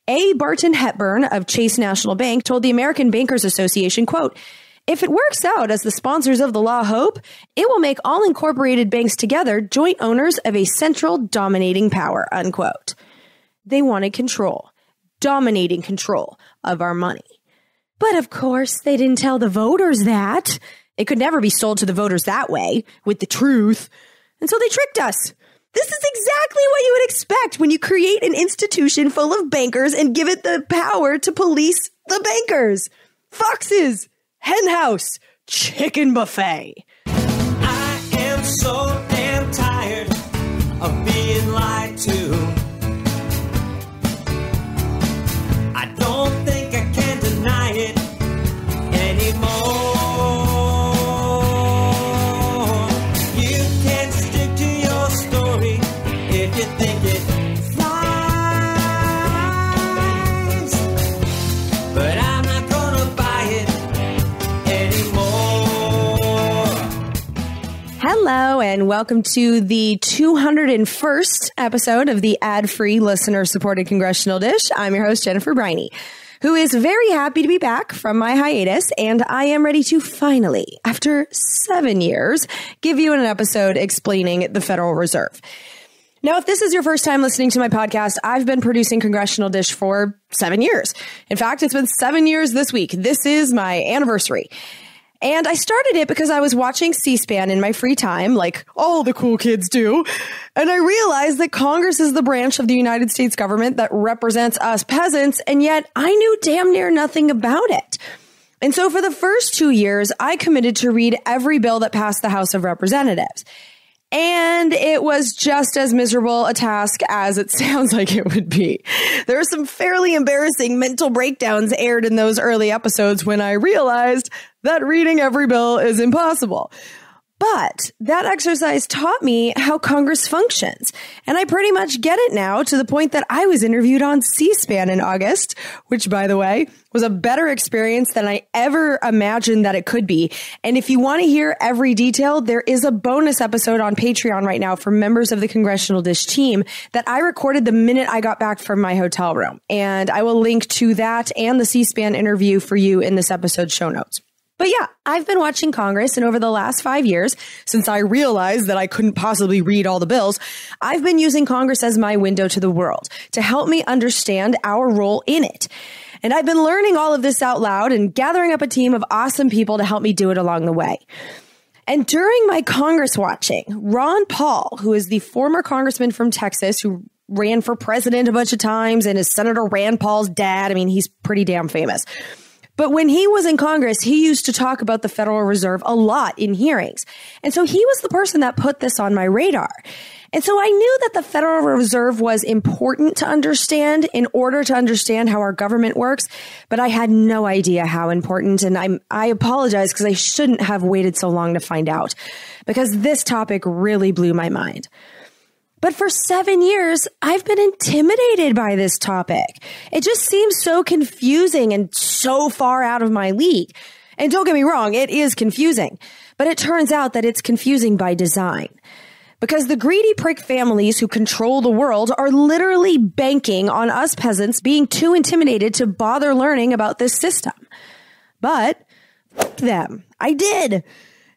A. Barton Hepburn of Chase National Bank told the American Bankers Association, quote, "If it works out as the sponsors of the law hope, it will make all incorporated banks together joint owners of a central dominating power," unquote. They wanted control, dominating control of our money. But of course, they didn't tell the voters that. It could never be sold to the voters that way, with the truth. And so they tricked us. This is exactly what you would expect when you create an institution full of bankers and give it the power to police the bankers. Foxes, henhouse, chicken buffet. I am so damn tired of being lied to. I don't think I can deny it anymore. You can stick to your story if you think it flies, but I'm not gonna buy it anymore. Hello, and welcome to the 201st episode of the ad-free, listener-supported Congressional Dish. I'm your host, Jennifer Briney, who is very happy to be back from my hiatus, and I am ready to finally, after 7 years, give you an episode explaining the Federal Reserve. Now, if this is your first time listening to my podcast, I've been producing Congressional Dish for 7 years. In fact, it's been 7 years this week. This is my anniversary. And I started it because I was watching C-SPAN in my free time, like all the cool kids do. And I realized that Congress is the branch of the United States government that represents us peasants, and yet I knew damn near nothing about it. And so for the first 2 years, I committed to read every bill that passed the House of Representatives. And it was just as miserable a task as it sounds like it would be. There are some fairly embarrassing mental breakdowns aired in those early episodes when I realized that reading every bill is impossible. But that exercise taught me how Congress functions. And I pretty much get it now, to the point that I was interviewed on C-SPAN in August, which, by the way, was a better experience than I ever imagined that it could be. And if you want to hear every detail, there is a bonus episode on Patreon right now for members of the Congressional Dish team that I recorded the minute I got back from my hotel room. And I will link to that and the C-SPAN interview for you in this episode's show notes. But yeah, I've been watching Congress, and over the last 5 years, since I realized that I couldn't possibly read all the bills, I've been using Congress as my window to the world to help me understand our role in it. And I've been learning all of this out loud and gathering up a team of awesome people to help me do it along the way. And during my Congress watching, Ron Paul, who is the former congressman from Texas who ran for president a bunch of times and is Senator Rand Paul's dad, I mean, he's pretty damn famous. But when he was in Congress, he used to talk about the Federal Reserve a lot in hearings. And so he was the person that put this on my radar. And so I knew that the Federal Reserve was important to understand in order to understand how our government works, but I had no idea how important. And I apologize because I shouldn't have waited so long to find out, because this topic really blew my mind. But for 7 years, I've been intimidated by this topic. It just seems so confusing and so far out of my league. And don't get me wrong, it is confusing. But it turns out that it's confusing by design. Because the greedy prick families who control the world are literally banking on us peasants being too intimidated to bother learning about this system. But f them. I did.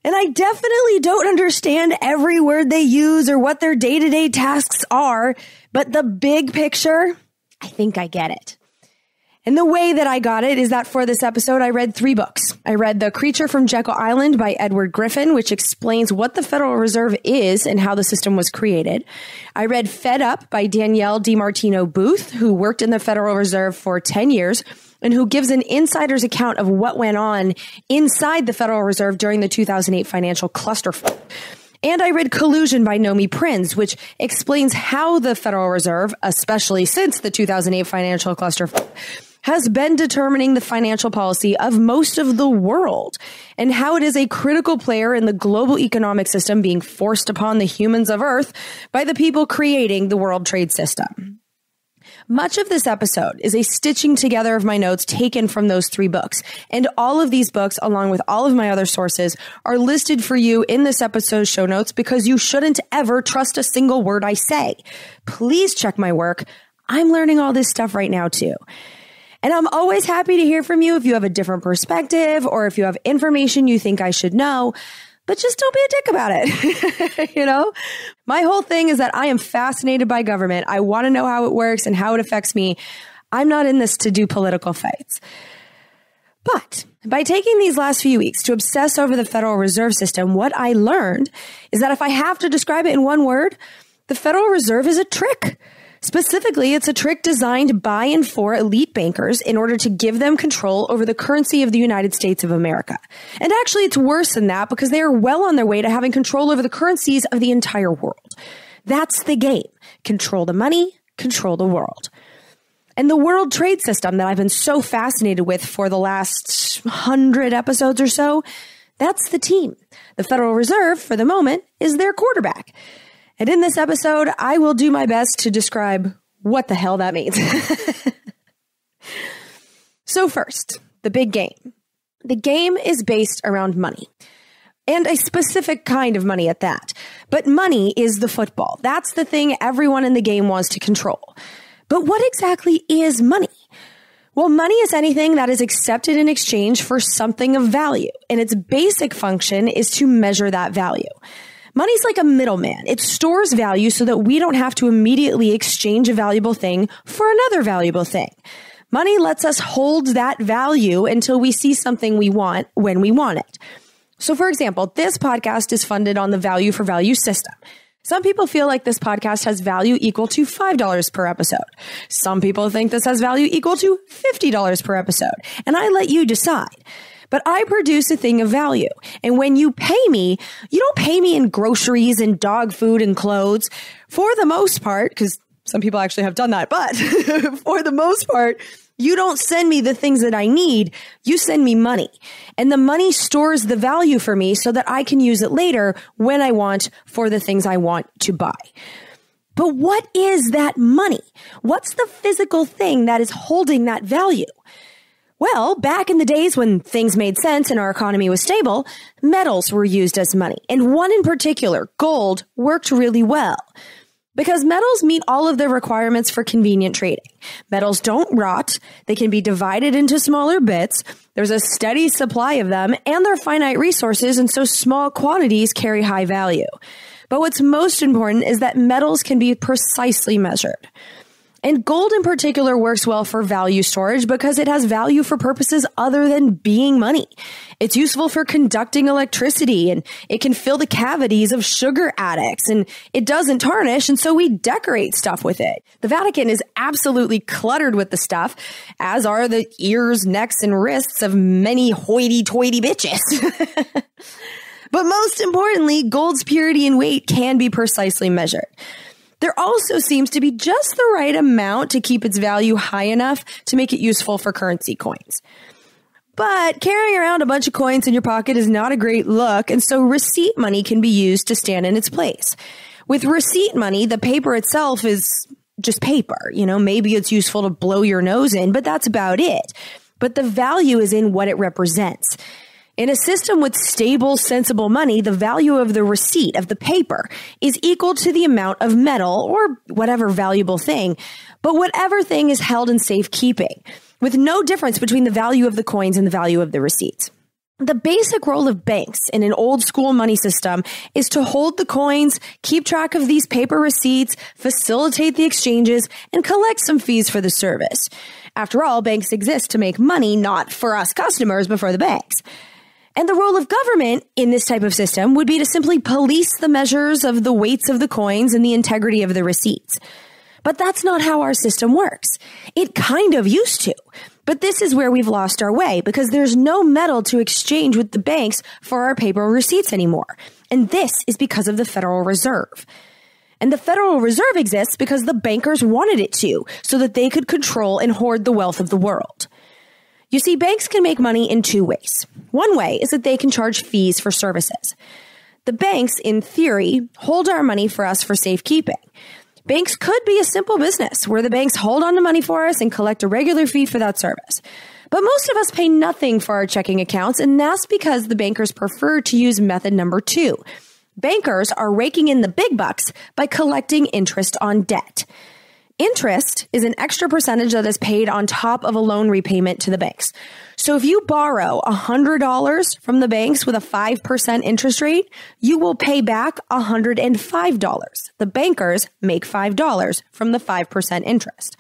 And I definitely don't understand every word they use or what their day-to-day tasks are, but the big picture, I think I get it. And the way that I got it is that for this episode, I read 3 books. I read The Creature from Jekyll Island by Edward Griffin, which explains what the Federal Reserve is and how the system was created. I read Fed Up by Danielle DiMartino Booth, who worked in the Federal Reserve for 10 years, and who gives an insider's account of what went on inside the Federal Reserve during the 2008 financial clusterfuck. And I read Collusion by Nomi Prinz, which explains how the Federal Reserve, especially since the 2008 financial clusterfuck, has been determining the financial policy of most of the world, and how it is a critical player in the global economic system being forced upon the humans of Earth by the people creating the World Trade System. Much of this episode is a stitching together of my notes taken from those 3 books. And all of these books, along with all of my other sources, are listed for you in this episode's show notes because you shouldn't ever trust a single word I say. Please check my work. I'm learning all this stuff right now too. And I'm always happy to hear from you if you have a different perspective or if you have information you think I should know, but just don't be a dick about it. You know, my whole thing is that I am fascinated by government. I want to know how it works and how it affects me. I'm not in this to do political fights. But by taking these last few weeks to obsess over the Federal Reserve System, what I learned is that if I have to describe it in one word, the Federal Reserve is a trick. Specifically, it's a trick designed by and for elite bankers in order to give them control over the currency of the United States of America. And actually, it's worse than that because they are well on their way to having control over the currencies of the entire world. That's the game. Control the money, control the world. And the world trade system that I've been so fascinated with for the last 100 episodes or so, that's the team. The Federal Reserve, for the moment, is their quarterback. And in this episode, I will do my best to describe what the hell that means. So first, the big game. The game is based around money. And a specific kind of money at that. But money is the football. That's the thing everyone in the game wants to control. But what exactly is money? Well, money is anything that is accepted in exchange for something of value. And its basic function is to measure that value. Money's like a middleman. It stores value so that we don't have to immediately exchange a valuable thing for another valuable thing. Money lets us hold that value until we see something we want when we want it. So for example, this podcast is funded on the value for value system. Some people feel like this podcast has value equal to $5 per episode. Some people think this has value equal to $50 per episode. And I let you decide. But I produce a thing of value. And when you pay me, you don't pay me in groceries and dog food and clothes. For the most part, because some people actually have done that, but for the most part, you don't send me the things that I need. You send me money. And the money stores the value for me so that I can use it later when I want for the things I want to buy. But what is that money? What's the physical thing that is holding that value? Well, back in the days when things made sense and our economy was stable, metals were used as money. And one in particular, gold, worked really well. Because metals meet all of the requirements for convenient trading. Metals don't rot, they can be divided into smaller bits, there's a steady supply of them, and they're finite resources, and so small quantities carry high value. But what's most important is that metals can be precisely measured. And gold in particular works well for value storage because it has value for purposes other than being money. It's useful for conducting electricity, and it can fill the cavities of sugar addicts, and it doesn't tarnish, and so we decorate stuff with it. The Vatican is absolutely cluttered with the stuff, as are the ears, necks, and wrists of many hoity-toity bitches. But most importantly, gold's purity and weight can be precisely measured. There also seems to be just the right amount to keep its value high enough to make it useful for currency coins. But carrying around a bunch of coins in your pocket is not a great look, and so receipt money can be used to stand in its place. With receipt money, the paper itself is just paper. You know, maybe it's useful to blow your nose in, but that's about it. But the value is in what it represents. In a system with stable, sensible money, the value of the receipt, of the paper, is equal to the amount of metal or whatever valuable thing, but whatever thing is held in safekeeping, with no difference between the value of the coins and the value of the receipts. The basic role of banks in an old school money system is to hold the coins, keep track of these paper receipts, facilitate the exchanges, and collect some fees for the service. After all, banks exist to make money, not for us customers, but for the banks. And the role of government in this type of system would be to simply police the measures of the weights of the coins and the integrity of the receipts. But that's not how our system works. It kind of used to. But this is where we've lost our way because there's no metal to exchange with the banks for our paper receipts anymore. And this is because of the Federal Reserve. And the Federal Reserve exists because the bankers wanted it to, so that they could control and hoard the wealth of the world. You see, banks can make money in two ways. One way is that they can charge fees for services. The banks, in theory, hold our money for us for safekeeping. Banks could be a simple business where the banks hold on to money for us and collect a regular fee for that service. But most of us pay nothing for our checking accounts, and that's because the bankers prefer to use method number 2. Bankers are raking in the big bucks by collecting interest on debt. Interest is an extra percentage that is paid on top of a loan repayment to the banks. So if you borrow $100 from the banks with a 5% interest rate, you will pay back $105. The bankers make $5 from the 5% interest.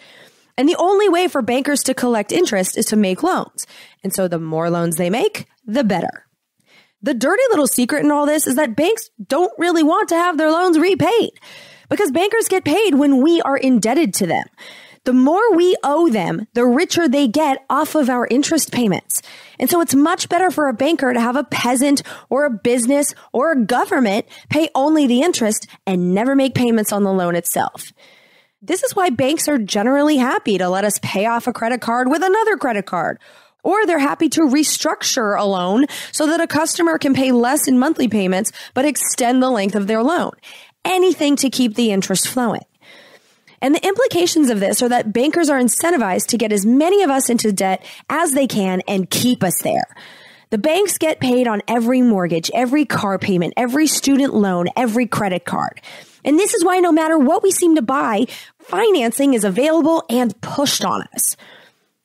And the only way for bankers to collect interest is to make loans. And so the more loans they make, the better. The dirty little secret in all this is that banks don't really want to have their loans repaid because bankers get paid when we are indebted to them. The more we owe them, the richer they get off of our interest payments. And so it's much better for a banker to have a peasant or a business or a government pay only the interest and never make payments on the loan itself. This is why banks are generally happy to let us pay off a credit card with another credit card. Or they're happy to restructure a loan so that a customer can pay less in monthly payments but extend the length of their loan. Anything to keep the interest flowing. And the implications of this are that bankers are incentivized to get as many of us into debt as they can and keep us there. The banks get paid on every mortgage, every car payment, every student loan, every credit card. And this is why no matter what we seem to buy, financing is available and pushed on us.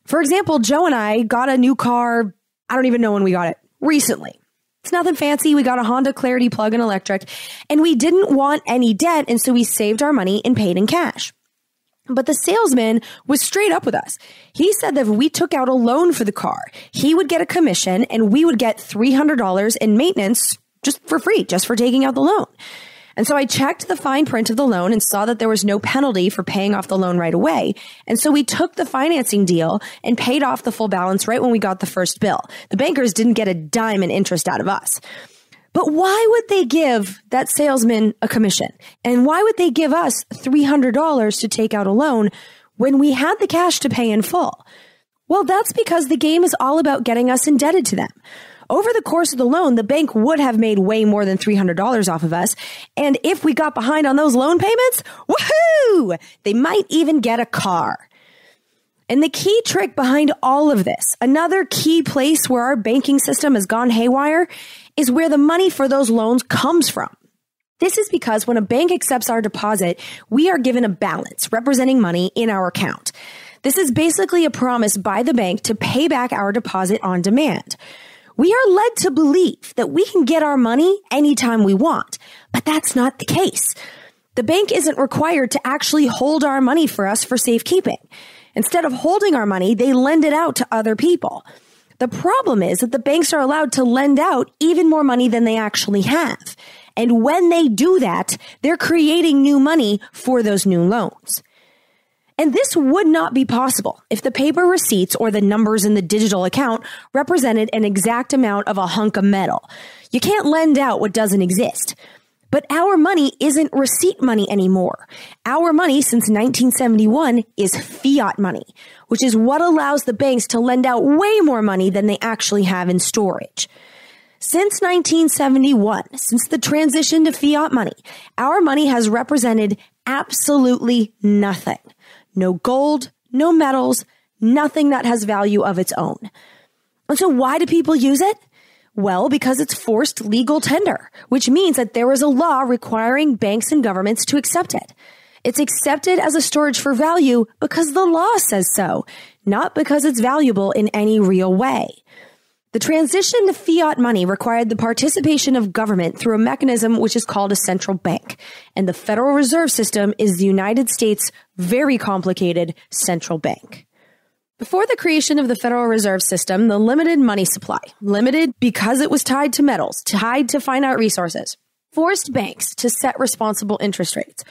For example, Joe and I got a new car. I don't even know when we got it. Recently. It's nothing fancy. We got a Honda Clarity plug-in electric, and we didn't want any debt, and so we saved our money and paid in cash. But the salesman was straight up with us. He said that if we took out a loan for the car, he would get a commission, and we would get $300 in maintenance just for free, just for taking out the loan. And so I checked the fine print of the loan and saw that there was no penalty for paying off the loan right away. And so we took the financing deal and paid off the full balance right when we got the first bill. The bankers didn't get a dime in interest out of us. But why would they give that salesman a commission? And why would they give us $300 to take out a loan when we had the cash to pay in full? Well, that's because the game is all about getting us indebted to them. Over the course of the loan, the bank would have made way more than $300 off of us. And if we got behind on those loan payments, woohoo! They might even get a car. And the key trick behind all of this, another key place where our banking system has gone haywire, is where the money for those loans comes from. This is because when a bank accepts our deposit, we are given a balance representing money in our account. This is basically a promise by the bank to pay back our deposit on demand. We are led to believe that we can get our money anytime we want, but that's not the case. The bank isn't required to actually hold our money for us for safekeeping. Instead of holding our money, they lend it out to other people. The problem is that the banks are allowed to lend out even more money than they actually have. And when they do that, they're creating new money for those new loans. And this would not be possible if the paper receipts or the numbers in the digital account represented an exact amount of a hunk of metal. You can't lend out what doesn't exist. But our money isn't receipt money anymore. Our money since 1971 is fiat money, which is what allows the banks to lend out way more money than they actually have in storage. Since 1971, since the transition to fiat money, our money has represented absolutely nothing. No gold, no metals, nothing that has value of its own. And so why do people use it? Well, because it's forced legal tender, which means that there is a law requiring banks and governments to accept it. It's accepted as a storage for value because the law says so, not because it's valuable in any real way. The transition to fiat money required the participation of government through a mechanism which is called a central bank. And the Federal Reserve System is the United States' very complicated central bank. Before the creation of the Federal Reserve System, the limited money supply, limited because it was tied to metals, tied to finite resources, forced banks to set responsible interest rates.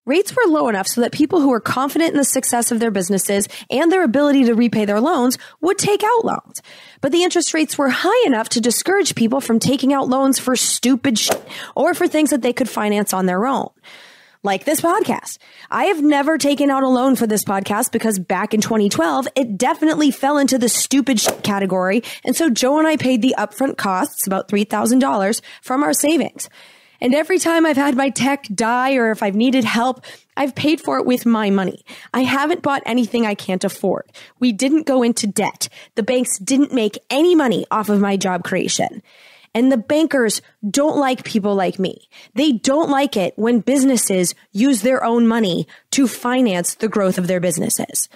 Rates were low enough so that people who were confident in the success of their businesses and their ability to repay their loans would take out loans. But the interest rates were high enough to discourage people from taking out loans for stupid shit or for things that they could finance on their own. Like this podcast. I have never taken out a loan for this podcast because back in 2012, it definitely fell into the stupid shit category. And so Joe and I paid the upfront costs, about $3,000, from our savings. And every time I've had my tech die or if I've needed help, I've paid for it with my money. I haven't bought anything I can't afford. We didn't go into debt. The banks didn't make any money off of my job creation. And the bankers don't like people like me. They don't like it when businesses use their own money to finance the growth of their businesses.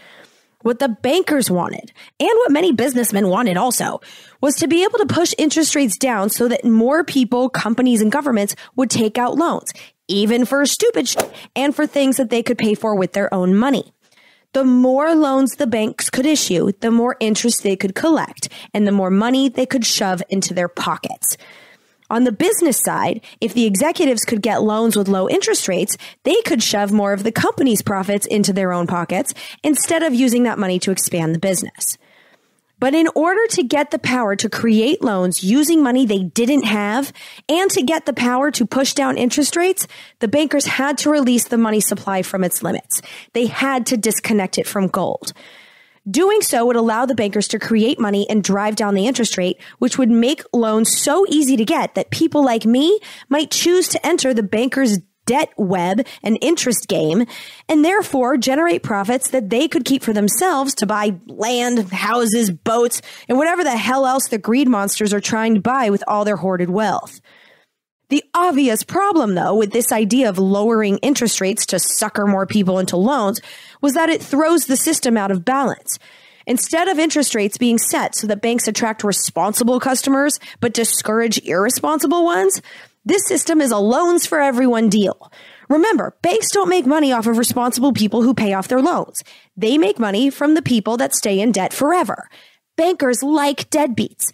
What the bankers wanted, and what many businessmen wanted also, was to be able to push interest rates down so that more people, companies, and governments would take out loans, even for stupid shit and for things that they could pay for with their own money. The more loans the banks could issue, the more interest they could collect, and the more money they could shove into their pockets. On the business side, if the executives could get loans with low interest rates, they could shove more of the company's profits into their own pockets instead of using that money to expand the business. But in order to get the power to create loans using money they didn't have and to get the power to push down interest rates, the bankers had to release the money supply from its limits. They had to disconnect it from gold. Doing so would allow the bankers to create money and drive down the interest rate, which would make loans so easy to get that people like me might choose to enter the bankers' debt web and interest game, and therefore generate profits that they could keep for themselves to buy land, houses, boats, and whatever the hell else the greed monsters are trying to buy with all their hoarded wealth. The obvious problem, though, with this idea of lowering interest rates to sucker more people into loans was that it throws the system out of balance. Instead of interest rates being set so that banks attract responsible customers but discourage irresponsible ones, this system is a loans for everyone deal. Remember, banks don't make money off of responsible people who pay off their loans. They make money from the people that stay in debt forever. Bankers like deadbeats.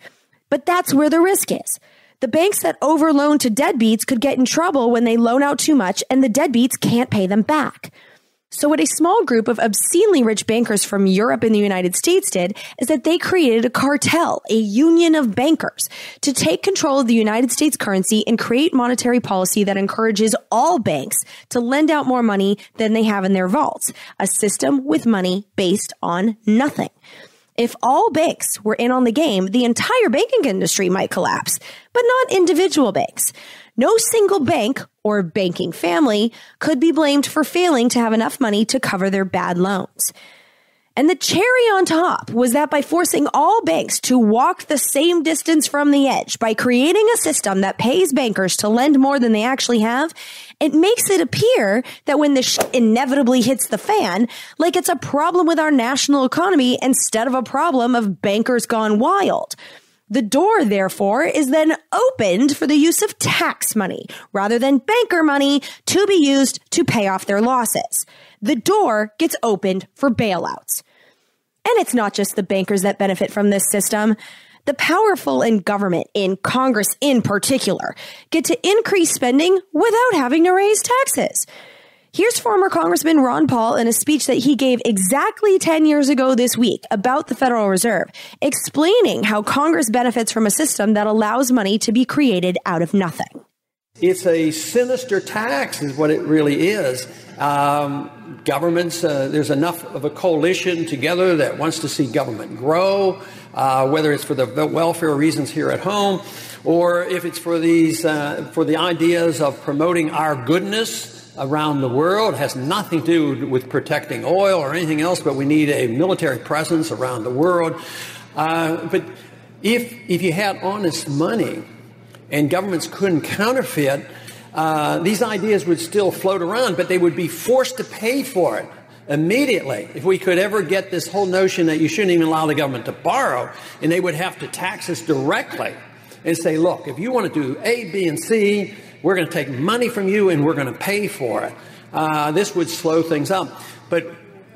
But that's where the risk is. The banks that overloan to deadbeats could get in trouble when they loan out too much and the deadbeats can't pay them back. So what a small group of obscenely rich bankers from Europe and the United States did is that they created a cartel, a union of bankers, to take control of the United States currency and create monetary policy that encourages all banks to lend out more money than they have in their vaults, a system with money based on nothing. If all banks were in on the game, the entire banking industry might collapse, but not individual banks. No single bank or banking family could be blamed for failing to have enough money to cover their bad loans. And the cherry on top was that by forcing all banks to walk the same distance from the edge, by creating a system that pays bankers to lend more than they actually have, it makes it appear that when the shit inevitably hits the fan, like it's a problem with our national economy instead of a problem of bankers gone wild. The door, therefore, is then opened for the use of tax money rather than banker money to be used to pay off their losses. The door gets opened for bailouts. And it's not just the bankers that benefit from this system. The powerful in government, in Congress in particular, get to increase spending without having to raise taxes. Here's former Congressman Ron Paul in a speech that he gave exactly 10 years ago this week about the Federal Reserve, explaining how Congress benefits from a system that allows money to be created out of nothing. It's a sinister tax is what it really is. Governments, there's enough of a coalition together that wants to see government grow, whether it's for the welfare reasons here at home, or if it's for the ideas of promoting our goodness around the world. It has nothing to do with protecting oil or anything else, but we need a military presence around the world. But if you had honest money and governments couldn't counterfeit, these ideas would still float around, but they would be forced to pay for it immediately. If we could ever get this whole notion that you shouldn't even allow the government to borrow, and they would have to tax us directly and say, look, if you want to do A, B, and C, we're going to take money from you and we're going to pay for it. This would slow things up. But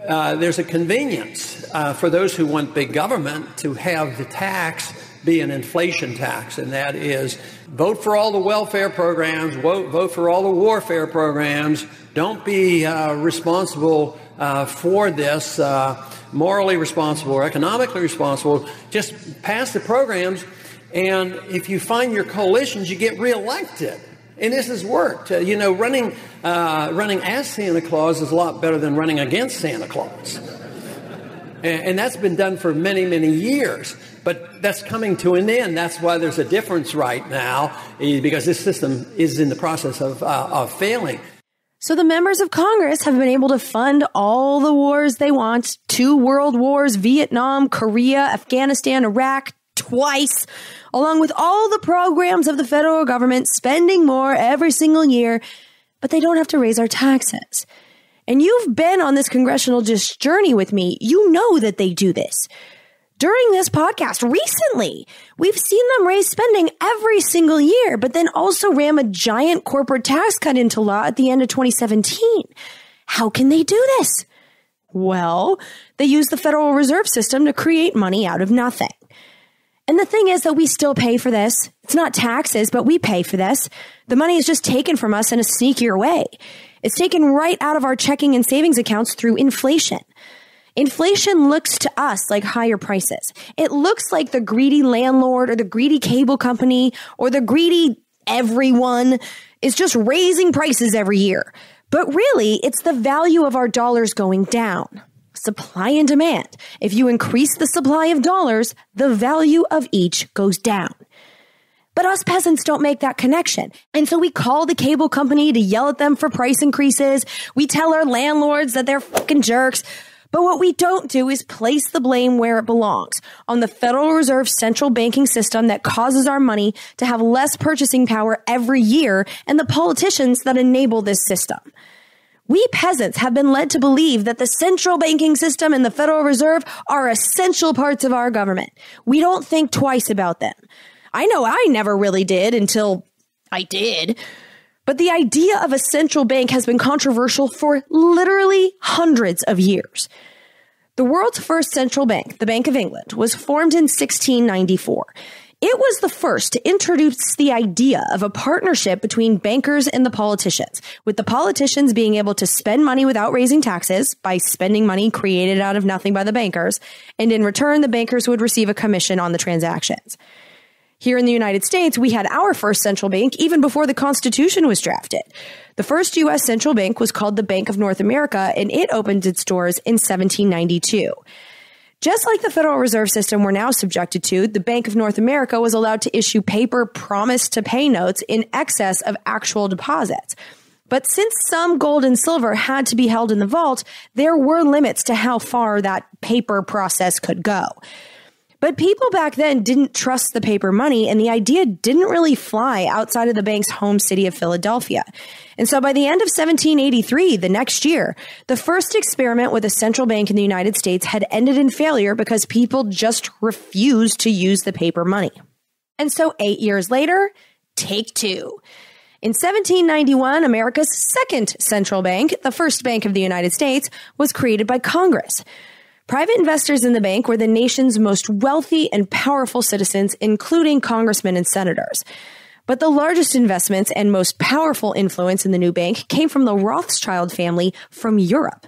there's a convenience for those who want big government to have the tax be an inflation tax, and that is vote for all the welfare programs, vote for all the warfare programs. Don't be responsible for this, morally responsible or economically responsible. Just pass the programs, and if you find your coalitions, you get reelected. And this has worked. Running as Santa Claus is a lot better than running against Santa Claus. And that's been done for many, many years. But that's coming to an end. That's why there's a difference right now, because this system is in the process of failing. So the members of Congress have been able to fund all the wars they want, 2 world wars, Vietnam, Korea, Afghanistan, Iraq, twice, along with all the programs of the federal government spending more every single year, but they don't have to raise our taxes. And you've been on this Congressional Dish journey with me. You know that they do this. During this podcast recently, we've seen them raise spending every single year, but then also ram a giant corporate tax cut into law at the end of 2017. How can they do this? Well, they use the Federal Reserve System to create money out of nothing. And the thing is that we still pay for this. It's not taxes, but we pay for this. The money is just taken from us in a sneakier way. It's taken right out of our checking and savings accounts through inflation. Inflation looks to us like higher prices. It looks like the greedy landlord or the greedy cable company or the greedy everyone is just raising prices every year. But really, it's the value of our dollars going down. Supply and demand. If you increase the supply of dollars, the value of each goes down. But us peasants don't make that connection. And so we call the cable company to yell at them for price increases. We tell our landlords that they're fucking jerks. But what we don't do is place the blame where it belongs, on the Federal Reserve central banking system that causes our money to have less purchasing power every year and the politicians that enable this system. We peasants have been led to believe that the central banking system and the Federal Reserve are essential parts of our government. We don't think twice about them. I know I never really did until I did. But the idea of a central bank has been controversial for literally hundreds of years. The world's first central bank, the Bank of England, was formed in 1694. It was the first to introduce the idea of a partnership between bankers and the politicians, with the politicians being able to spend money without raising taxes by spending money created out of nothing by the bankers, and in return, the bankers would receive a commission on the transactions. Here in the United States, we had our first central bank even before the Constitution was drafted. The first U.S. central bank was called the Bank of North America, and it opened its doors in 1792. Just like the Federal Reserve System we're now subjected to, the Bank of North America was allowed to issue paper promise-to-pay notes in excess of actual deposits. But since some gold and silver had to be held in the vault, there were limits to how far that paper process could go. But people back then didn't trust the paper money, and the idea didn't really fly outside of the bank's home city of Philadelphia. And so by the end of 1783, the next year, the first experiment with a central bank in the United States had ended in failure because people just refused to use the paper money. And so 8 years later, take two. In 1791, America's second central bank, the first bank of the United States, was created by Congress. Private investors in the bank were the nation's most wealthy and powerful citizens, including congressmen and senators. But the largest investments and most powerful influence in the new bank came from the Rothschild family from Europe.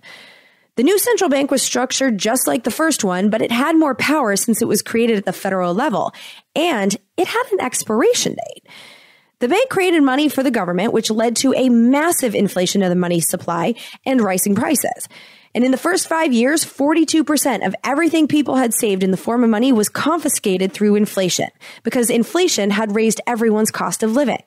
The new central bank was structured just like the first one, but it had more power since it was created at the federal level, and it had an expiration date. The bank created money for the government, which led to a massive inflation of the money supply and rising prices. And in the first 5 years, 42% of everything people had saved in the form of money was confiscated through inflation, because inflation had raised everyone's cost of living.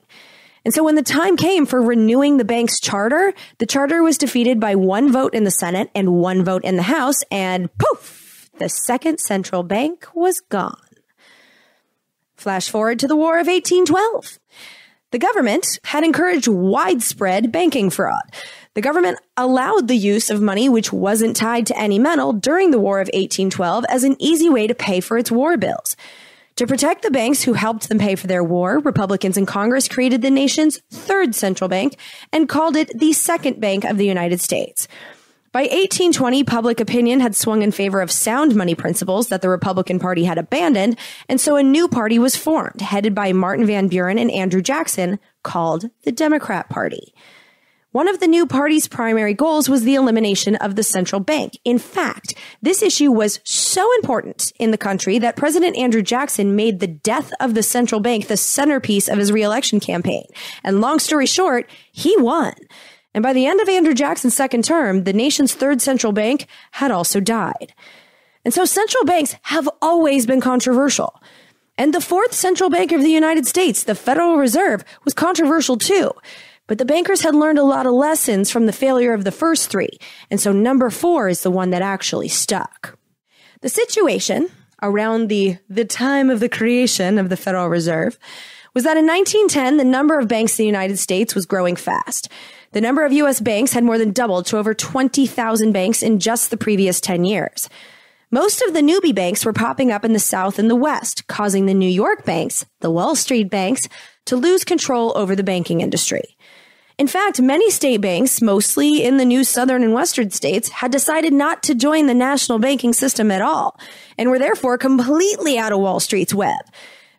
And so when the time came for renewing the bank's charter, the charter was defeated by 1 vote in the Senate and 1 vote in the House, and poof, the second central bank was gone. Flash forward to the War of 1812. The government had encouraged widespread banking fraud. The government allowed the use of money which wasn't tied to any metal during the War of 1812 as an easy way to pay for its war bills. To protect the banks who helped them pay for their war, Republicans in Congress created the nation's third central bank and called it the Second Bank of the United States. By 1820, public opinion had swung in favor of sound money principles that the Republican Party had abandoned, and so a new party was formed, headed by Martin Van Buren and Andrew Jackson, called the Democrat Party. One of the new party's primary goals was the elimination of the central bank. In fact, this issue was so important in the country that President Andrew Jackson made the death of the central bank the centerpiece of his re-election campaign. And long story short, he won. And by the end of Andrew Jackson's second term, the nation's third central bank had also died. And so central banks have always been controversial. And the fourth central bank of the United States, the Federal Reserve, was controversial too. But the bankers had learned a lot of lessons from the failure of the first three. And so number 4 is the one that actually stuck. The situation around the time of the creation of the Federal Reserve was that in 1910, the number of banks in the United States was growing fast. The number of U.S. banks had more than doubled to over 20,000 banks in just the previous 10 years. Most of the newbie banks were popping up in the South and the West, causing the New York banks, the Wall Street banks, to lose control over the banking industry. In fact, many state banks, mostly in the new southern and western states, had decided not to join the national banking system at all, and were therefore completely out of Wall Street's web.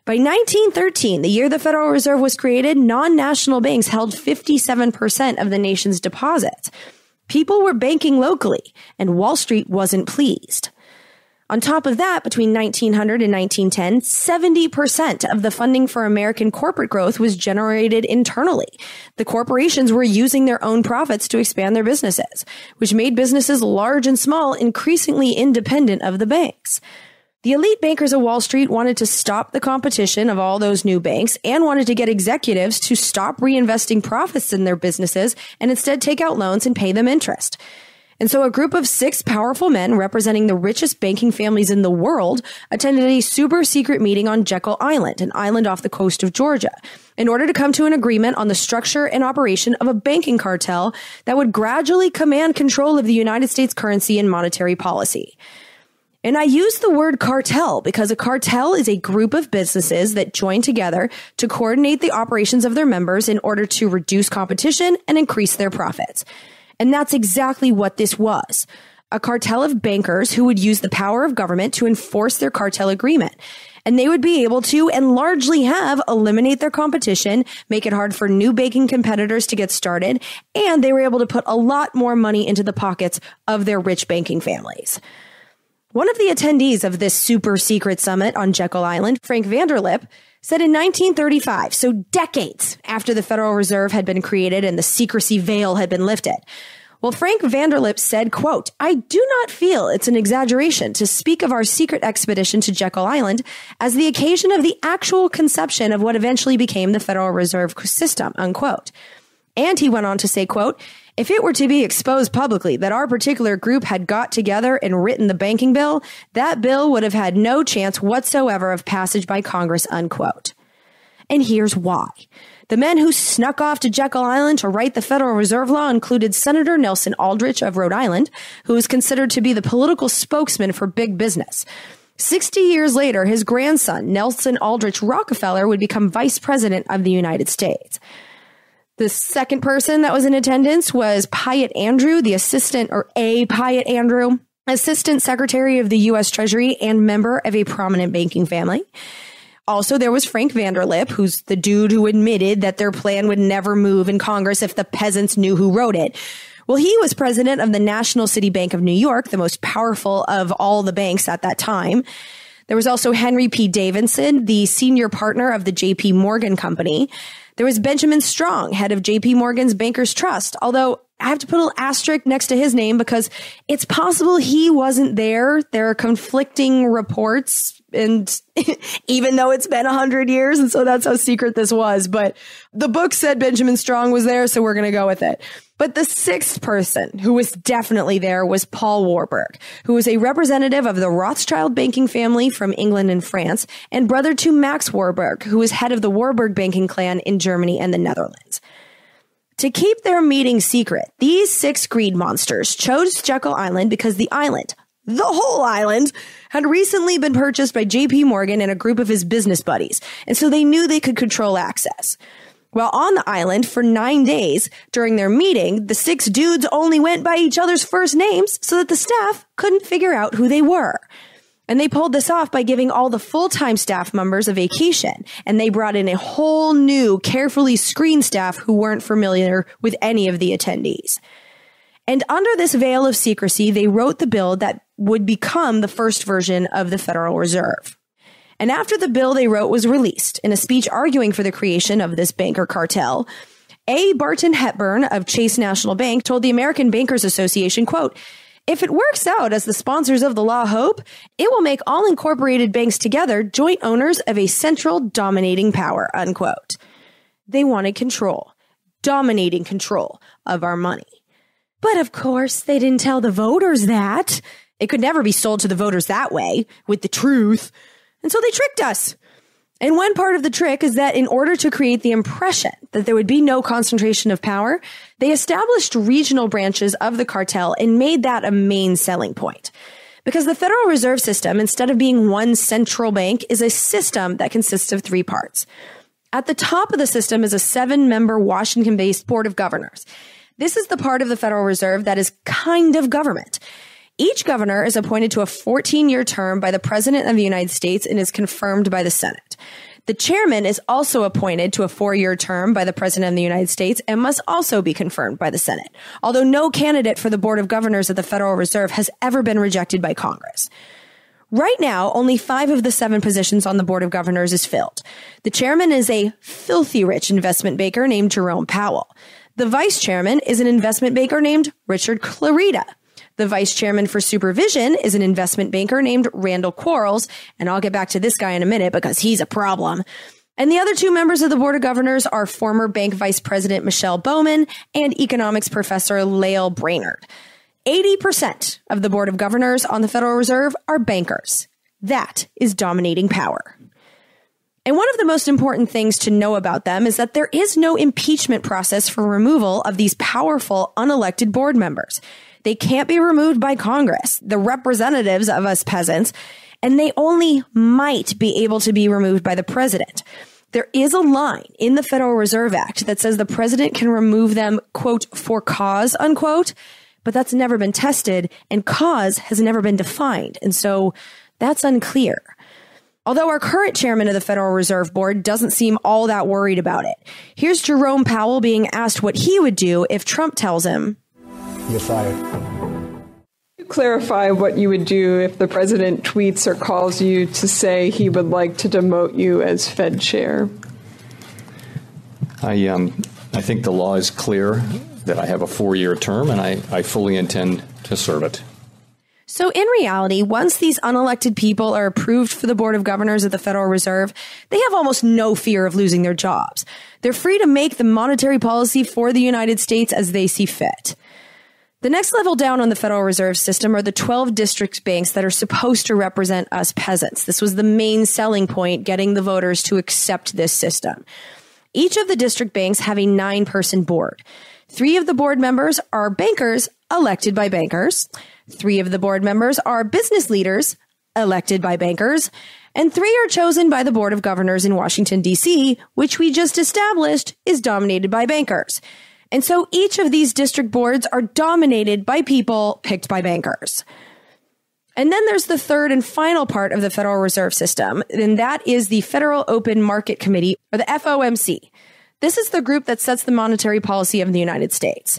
By 1913, the year the Federal Reserve was created, non-national banks held 57% of the nation's deposits. People were banking locally, and Wall Street wasn't pleased. On top of that, between 1900 and 1910, 70% of the funding for American corporate growth was generated internally. The corporations were using their own profits to expand their businesses, which made businesses large and small increasingly independent of the banks. The elite bankers of Wall Street wanted to stop the competition of all those new banks and wanted to get executives to stop reinvesting profits in their businesses and instead take out loans and pay them interest. And so a group of 6 powerful men representing the richest banking families in the world attended a super secret meeting on Jekyll Island, an island off the coast of Georgia, in order to come to an agreement on the structure and operation of a banking cartel that would gradually command control of the United States currency and monetary policy. And I use the word cartel because a cartel is a group of businesses that join together to coordinate the operations of their members in order to reduce competition and increase their profits. And that's exactly what this was. A cartel of bankers who would use the power of government to enforce their cartel agreement. And they would be able to, and largely have, eliminate their competition, make it hard for new banking competitors to get started, and they were able to put a lot more money into the pockets of their rich banking families. One of the attendees of this super secret summit on Jekyll Island, Frank Vanderlip, said in 1935, so decades after the Federal Reserve had been created and the secrecy veil had been lifted. Well, Frank Vanderlip said, quote, "I do not feel it's an exaggeration to speak of our secret expedition to Jekyll Island as the occasion of the actual conception of what eventually became the Federal Reserve System," unquote. And he went on to say, quote, "If it were to be exposed publicly that our particular group had got together and written the banking bill, that bill would have had no chance whatsoever of passage by Congress," unquote. And here's why. The men who snuck off to Jekyll Island to write the Federal Reserve Law included Senator Nelson Aldrich of Rhode Island, who was considered to be the political spokesman for big business. 60 years later, his grandson, Nelson Aldrich Rockefeller, would become vice president of the United States. The second person that was in attendance was Piatt Andrew, Piatt Andrew, Assistant Secretary of the U.S. Treasury and member of a prominent banking family. Also, there was Frank Vanderlip, who's the dude who admitted that their plan would never move in Congress if the peasants knew who wrote it. Well, he was president of the National City Bank of New York, the most powerful of all the banks at that time. There was also Henry P. Davidson, the senior partner of the J.P. Morgan Company. There was Benjamin Strong, head of J.P. Morgan's Bankers Trust, although I have to put a little asterisk next to his name because it's possible he wasn't there. There are conflicting reports, and even though it's been 100 years, and so that's how secret this was. But the book said Benjamin Strong was there, so we're going to go with it. But the sixth person who was definitely there was Paul Warburg, who was a representative of the Rothschild banking family from England and France, and brother to Max Warburg, who was head of the Warburg banking clan in Germany and the Netherlands. To keep their meeting secret, these 6 greed monsters chose Jekyll Island because the island, the whole island, had recently been purchased by J.P. Morgan and a group of his business buddies, and so they knew they could control access. While on the island for 9 days during their meeting, the 6 dudes only went by each other's first names so that the staff couldn't figure out who they were. And they pulled this off by giving all the full-time staff members a vacation, and they brought in a whole new, carefully screened staff who weren't familiar with any of the attendees. And under this veil of secrecy, they wrote the bill that would become the first version of the Federal Reserve. And after the bill they wrote was released, in a speech arguing for the creation of this banker cartel, A. Barton Hepburn of Chase National Bank told the American Bankers Association, quote, "If it works out as the sponsors of the law hope, it will make all incorporated banks together joint owners of a central dominating power," unquote. They wanted control, dominating control of our money. But of course, they didn't tell the voters that. It could never be sold to the voters that way, with the truth. And so they tricked us. And one part of the trick is that in order to create the impression that there would be no concentration of power, they established regional branches of the cartel and made that a main selling point. Because the Federal Reserve System, instead of being one central bank, is a system that consists of three parts. At the top of the system is a 7-member Washington-based Board of Governors. This is the part of the Federal Reserve that is kind of government. Each governor is appointed to a 14-year term by the President of the United States and is confirmed by the Senate. The chairman is also appointed to a 4-year term by the President of the United States and must also be confirmed by the Senate, although no candidate for the Board of Governors of the Federal Reserve has ever been rejected by Congress. Right now, only 5 of the 7 positions on the Board of Governors is filled. The chairman is a filthy rich investment banker named Jerome Powell. The vice chairman is an investment banker named Richard Clarida. The vice chairman for supervision is an investment banker named Randall Quarles, and I'll get back to this guy in a minute because he's a problem. And the other 2 members of the Board of Governors are former bank vice president Michelle Bowman and economics professor Lael Brainerd. 80% of the Board of Governors on the Federal Reserve are bankers. That is dominating power. And one of the most important things to know about them is that there is no impeachment process for removal of these powerful unelected board members. They can't be removed by Congress, the representatives of us peasants, and they only might be able to be removed by the president. There is a line in the Federal Reserve Act that says the president can remove them, quote, for cause, unquote, but that's never been tested, and cause has never been defined, and so that's unclear. Although our current chairman of the Federal Reserve Board doesn't seem all that worried about it. Here's Jerome Powell being asked what he would do if Trump tells him, "You're fired." Clarify what you would do if the president tweets or calls you to say he would like to demote you as Fed chair. I think the law is clear that I have a 4-year term, and I fully intend to serve it. So in reality, once these unelected people are approved for the Board of Governors of the Federal Reserve, they have almost no fear of losing their jobs. They're free to make the monetary policy for the United States as they see fit. The next level down on the Federal Reserve System are the 12 district banks that are supposed to represent us peasants. This was the main selling point, getting the voters to accept this system. Each of the district banks have a 9-person board. 3 of the board members are bankers elected by bankers. 3 of the board members are business leaders elected by bankers. And 3 are chosen by the Board of Governors in Washington, D.C., which we just established is dominated by bankers. And so each of these district boards are dominated by people picked by bankers. And then there's the third and final part of the Federal Reserve System, and that is the Federal Open Market Committee, or the FOMC. This is the group that sets the monetary policy of the United States.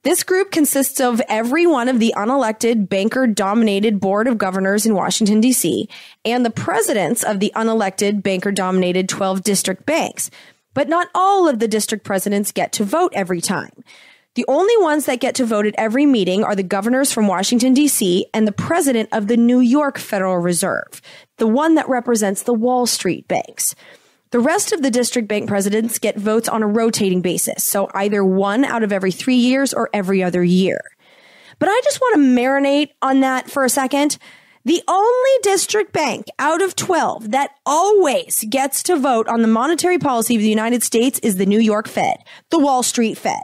This group consists of every one of the unelected banker-dominated Board of Governors in Washington, D.C., and the presidents of the unelected banker-dominated 12 district banks. But not all of the district presidents get to vote every time. The only ones that get to vote at every meeting are the governors from Washington, D.C., and the president of the New York Federal Reserve, the one that represents the Wall Street banks. The rest of the district bank presidents get votes on a rotating basis, so either 1 out of every 3 years or every other year. But I just want to marinate on that for a second. The only district bank out of 12 that always gets to vote on the monetary policy of the United States is the New York Fed, the Wall Street Fed.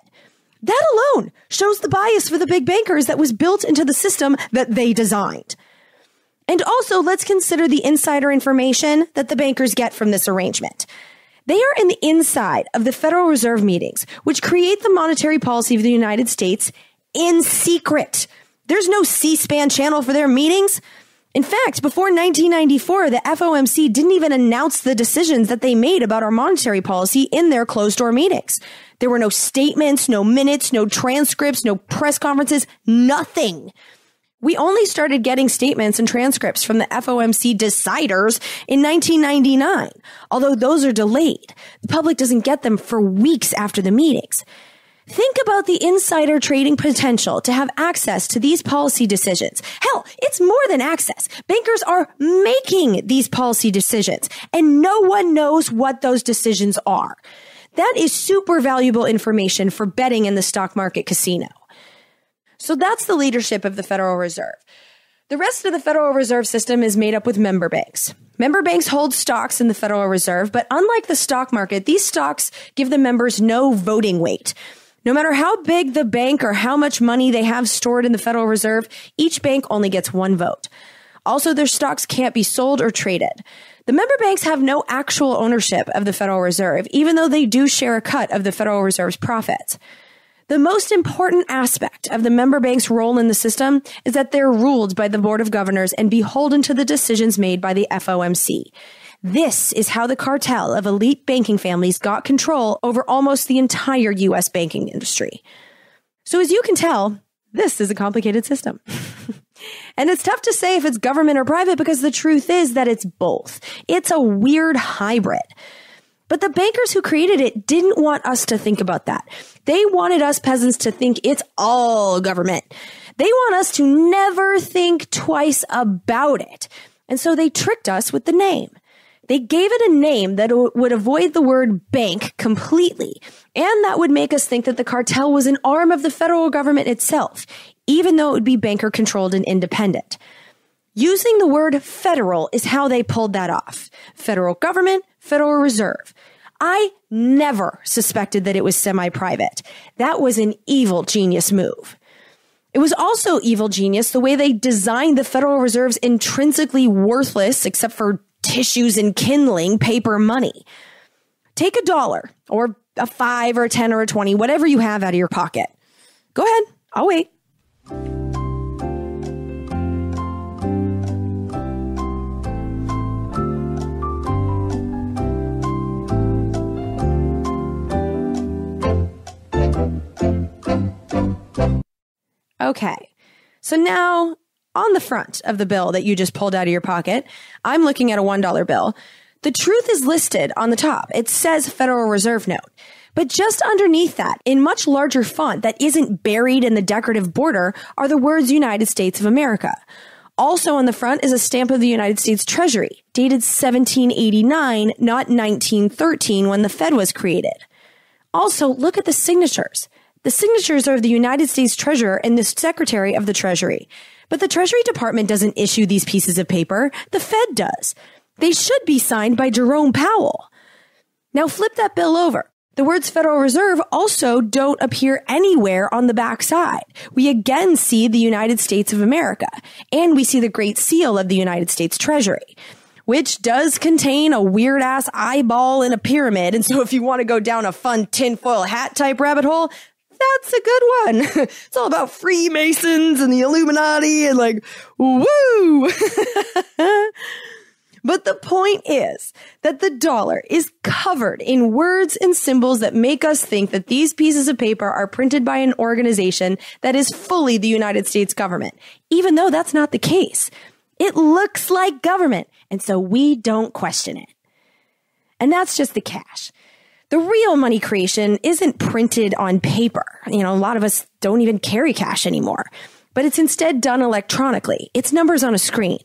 That alone shows the bias for the big bankers that was built into the system that they designed. And also, let's consider the insider information that the bankers get from this arrangement. They are in the inside of the Federal Reserve meetings, which create the monetary policy of the United States in secret. There's no C-SPAN channel for their meetings. In fact, before 1994, the FOMC didn't even announce the decisions that they made about our monetary policy in their closed-door meetings. There were no statements, no minutes, no transcripts, no press conferences, nothing. We only started getting statements and transcripts from the FOMC deciders in 1999, although those are delayed. The public doesn't get them for weeks after the meetings. Think about the insider trading potential to have access to these policy decisions. Hell, it's more than access. Bankers are making these policy decisions, and no one knows what those decisions are. That is super valuable information for betting in the stock market casino. So that's the leadership of the Federal Reserve. The rest of the Federal Reserve System is made up with member banks. Member banks hold stocks in the Federal Reserve, but unlike the stock market, these stocks give the members no voting weight. No matter how big the bank or how much money they have stored in the Federal Reserve, each bank only gets one vote. Also, their stocks can't be sold or traded. The member banks have no actual ownership of the Federal Reserve, even though they do share a cut of the Federal Reserve's profits. The most important aspect of the member bank's role in the system is that they're ruled by the Board of Governors and beholden to the decisions made by the FOMC. This is how the cartel of elite banking families got control over almost the entire U.S. banking industry. So as you can tell, this is a complicated system. And it's tough to say if it's government or private because the truth is that it's both. It's a weird hybrid. But the bankers who created it didn't want us to think about that. They wanted us peasants to think it's all government. They want us to never think twice about it. And so they tricked us with the name. They gave it a name that would avoid the word bank completely. And that would make us think that the cartel was an arm of the federal government itself, even though it would be banker controlled and independent. Using the word federal is how they pulled that off. Federal government, Federal Reserve. I never suspected that it was semi-private. That was an evil genius move. It was also evil genius the way they designed the Federal Reserve's intrinsically worthless, except for tissues and kindling, paper money. Take $1 or a 5 or a 10 or a 20, whatever you have out of your pocket. Go ahead. I'll wait. Okay, so now on the front of the bill that you just pulled out of your pocket, I'm looking at a $1 bill. The truth is listed on the top. It says Federal Reserve note. But just underneath that, in much larger font that isn't buried in the decorative border, are the words United States of America. Also on the front is a stamp of the United States Treasury, dated 1789, not 1913 when the Fed was created. Also, look at the signatures. The signatures are of the United States Treasurer and the Secretary of the Treasury. But the Treasury Department doesn't issue these pieces of paper. The Fed does. They should be signed by Jerome Powell. Now flip that bill over. The words Federal Reserve also don't appear anywhere on the back side. We again see the United States of America, and we see the Great Seal of the United States Treasury, which does contain a weird-ass eyeball in a pyramid. And so if you want to go down a fun tinfoil hat type rabbit hole, that's a good one. It's all about Freemasons and the Illuminati and like, woo! But the point is that the dollar is covered in words and symbols that make us think that these pieces of paper are printed by an organization that is fully the United States government, even though that's not the case. It looks like government, and so we don't question it. And that's just the cash. The real money creation isn't printed on paper. You know, a lot of us don't even carry cash anymore, but it's instead done electronically. It's numbers on a screen.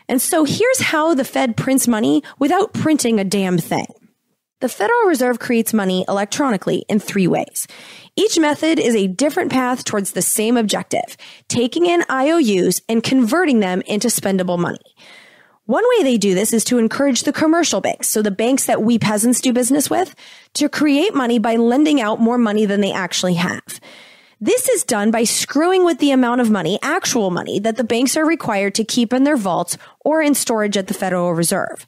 And so here's how the Fed prints money without printing a damn thing. The Federal Reserve creates money electronically in 3 ways. Each method is a different path towards the same objective, taking in IOUs and converting them into spendable money. One way they do this is to encourage the commercial banks, so the banks that we peasants do business with, to create money by lending out more money than they actually have. This is done by screwing with the amount of money, actual money, that the banks are required to keep in their vaults or in storage at the Federal Reserve.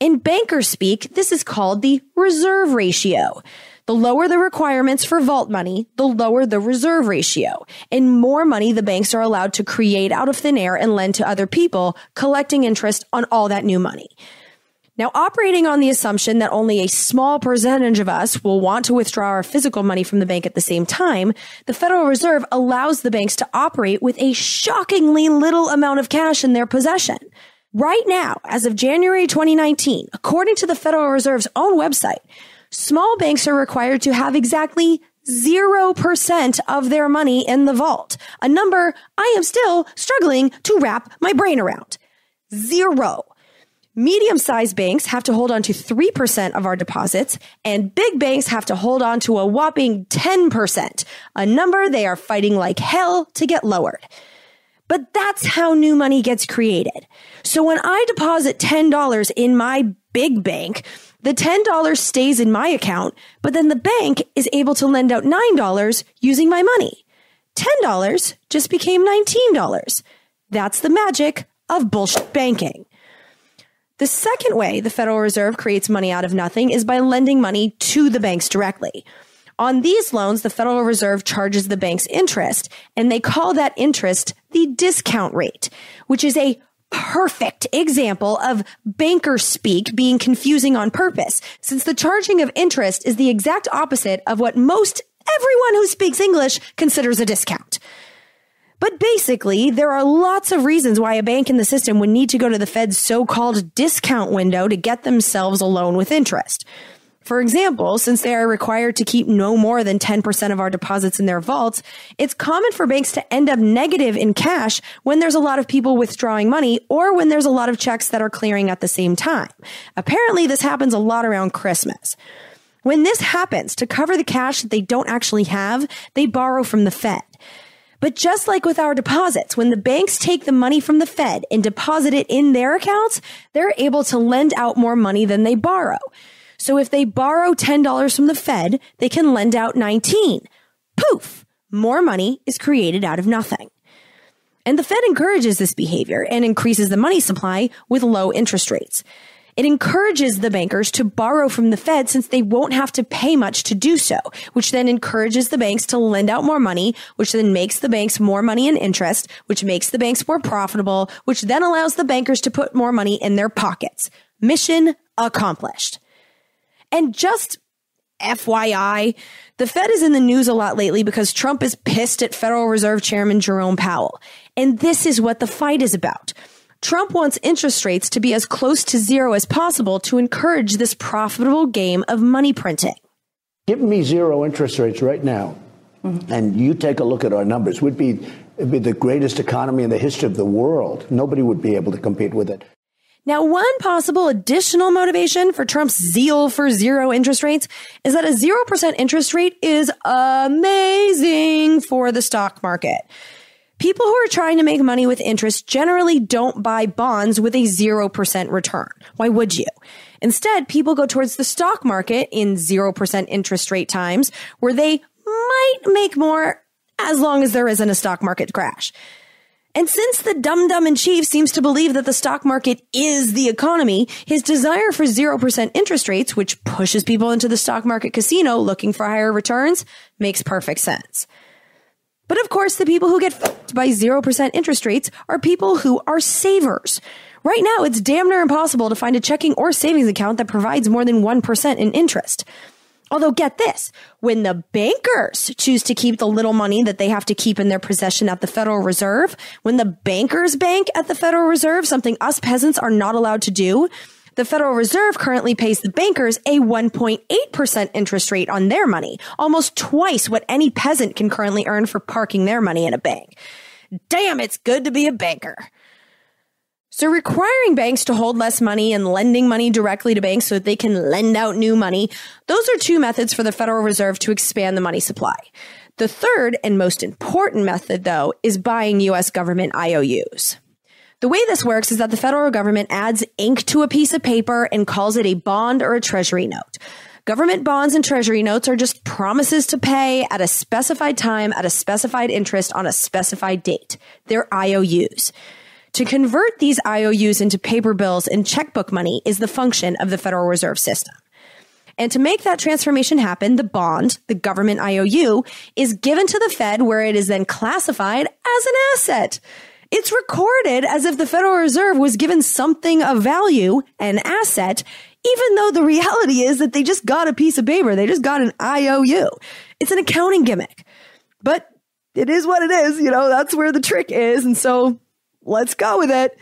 In banker speak, this is called the reserve ratio. The lower the requirements for vault money, the lower the reserve ratio, and more money the banks are allowed to create out of thin air and lend to other people, collecting interest on all that new money. Now, operating on the assumption that only a small percentage of us will want to withdraw our physical money from the bank at the same time, the Federal Reserve allows the banks to operate with a shockingly little amount of cash in their possession. Right now, as of January 2019, according to the Federal Reserve's own website, small banks are required to have exactly 0% of their money in the vault, a number I am still struggling to wrap my brain around. 0. Medium-sized banks have to hold on to 3% of our deposits, and big banks have to hold on to a whopping 10%, a number they are fighting like hell to get lowered. But that's how new money gets created. So when I deposit $10 in my big bank, the $10 stays in my account, but then the bank is able to lend out $9 using my money. $10 just became $19. That's the magic of bullshit banking. The second way the Federal Reserve creates money out of nothing is by lending money to the banks directly. On these loans, the Federal Reserve charges the banks interest, and they call that interest the discount rate, which is a perfect example of banker speak being confusing on purpose, since the charging of interest is the exact opposite of what most everyone who speaks English considers a discount. But basically, there are lots of reasons why a bank in the system would need to go to the Fed's so-called discount window to get themselves a loan with interest. For example, since they are required to keep no more than 10% of our deposits in their vaults, it's common for banks to end up negative in cash when there's a lot of people withdrawing money or when there's a lot of checks that are clearing at the same time. Apparently, this happens a lot around Christmas. When this happens, to cover the cash that they don't actually have, they borrow from the Fed. But just like with our deposits, when the banks take the money from the Fed and deposit it in their accounts, they're able to lend out more money than they borrow. So if they borrow $10 from the Fed, they can lend out 19. Poof! More money is created out of nothing. And the Fed encourages this behavior and increases the money supply with low interest rates. It encourages the bankers to borrow from the Fed since they won't have to pay much to do so, which then encourages the banks to lend out more money, which then makes the banks more money in interest, which makes the banks more profitable, which then allows the bankers to put more money in their pockets. Mission accomplished. And just FYI, the Fed is in the news a lot lately because Trump is pissed at Federal Reserve Chairman Jerome Powell. And this is what the fight is about. Trump wants interest rates to be as close to zero as possible to encourage this profitable game of money printing. Give me zero interest rates right now, and you take a look at our numbers. It'd be the greatest economy in the history of the world. Nobody would be able to compete with it. Now, one possible additional motivation for Trump's zeal for zero interest rates is that a 0% interest rate is amazing for the stock market. People who are trying to make money with interest generally don't buy bonds with a 0% return. Why would you? Instead, people go towards the stock market in 0% interest rate times where they might make more as long as there isn't a stock market crash. And since the dum-dum in chief seems to believe that the stock market is the economy, his desire for 0% interest rates, which pushes people into the stock market casino looking for higher returns, makes perfect sense. But of course, the people who get fucked by 0% interest rates are people who are savers. Right now, it's damn near impossible to find a checking or savings account that provides more than 1% in interest. Although get this, when the bankers choose to keep the little money that they have to keep in their possession at the Federal Reserve, when the bankers bank at the Federal Reserve, something us peasants are not allowed to do, the Federal Reserve currently pays the bankers a 1.8% interest rate on their money, almost twice what any peasant can currently earn for parking their money in a bank. Damn, it's good to be a banker. So requiring banks to hold less money and lending money directly to banks so that they can lend out new money, those are two methods for the Federal Reserve to expand the money supply. The third and most important method, though, is buying U.S. government IOUs. The way this works is that the federal government adds ink to a piece of paper and calls it a bond or a treasury note. Government bonds and treasury notes are just promises to pay at a specified time at a specified interest on a specified date. They're IOUs. To convert these IOUs into paper bills and checkbook money is the function of the Federal Reserve System. And to make that transformation happen, the bond, the government IOU, is given to the Fed where it is then classified as an asset. It's recorded as if the Federal Reserve was given something of value, an asset, even though the reality is that they just got a piece of paper. They just got an IOU. It's an accounting gimmick. But it is what it is. You know, that's where the trick is. And so let's go with it.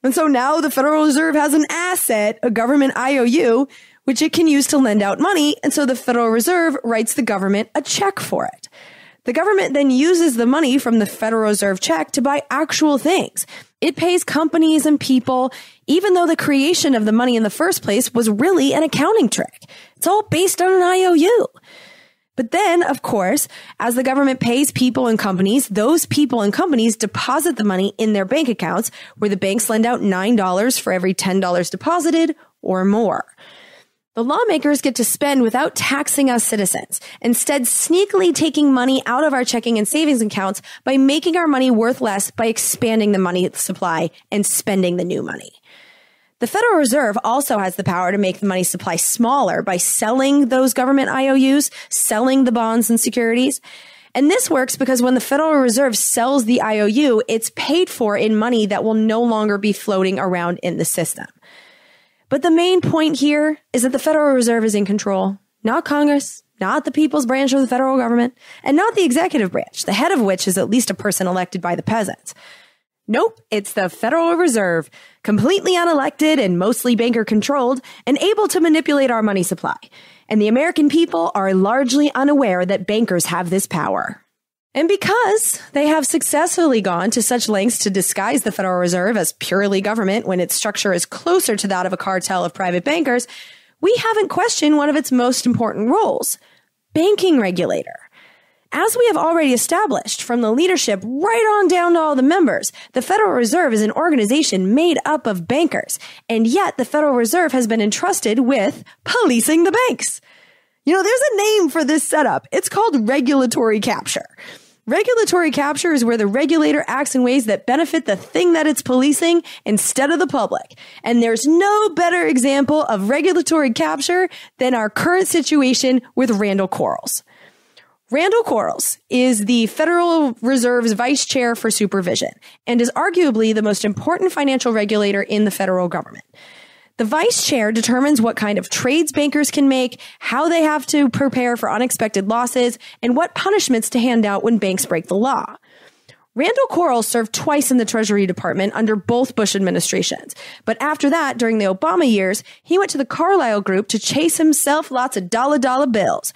And so now the Federal Reserve has an asset, a government IOU, which it can use to lend out money. And so the Federal Reserve writes the government a check for it. The government then uses the money from the Federal Reserve check to buy actual things. It pays companies and people, even though the creation of the money in the first place was really an accounting trick. It's all based on an IOU. But then, of course, as the government pays people and companies, those people and companies deposit the money in their bank accounts, where the banks lend out $9 for every $10 deposited or more. The lawmakers get to spend without taxing us citizens, instead sneakily taking money out of our checking and savings accounts by making our money worth less by expanding the money supply and spending the new money. The Federal Reserve also has the power to make the money supply smaller by selling those government IOUs, selling the bonds and securities. And this works because when the Federal Reserve sells the IOU, it's paid for in money that will no longer be floating around in the system. But the main point here is that the Federal Reserve is in control, not Congress, not the people's branch of the federal government, and not the executive branch, the head of which is at least a person elected by the peasants. Nope, it's the Federal Reserve, completely unelected and mostly banker controlled and able to manipulate our money supply. And the American people are largely unaware that bankers have this power. And because they have successfully gone to such lengths to disguise the Federal Reserve as purely government when its structure is closer to that of a cartel of private bankers, we haven't questioned one of its most important roles, banking regulator. As we have already established, from the leadership right on down to all the members, the Federal Reserve is an organization made up of bankers, and yet the Federal Reserve has been entrusted with policing the banks. You know, there's a name for this setup. It's called regulatory capture. Regulatory capture is where the regulator acts in ways that benefit the thing that it's policing instead of the public. And there's no better example of regulatory capture than our current situation with Randall Quarles. Randall Quarles is the Federal Reserve's vice chair for supervision and is arguably the most important financial regulator in the federal government. The vice chair determines what kind of trades bankers can make, how they have to prepare for unexpected losses, and what punishments to hand out when banks break the law. Randall Quarles served twice in the Treasury Department under both Bush administrations. But after that, during the Obama years, he went to the Carlyle Group to chase himself lots of dollar bills.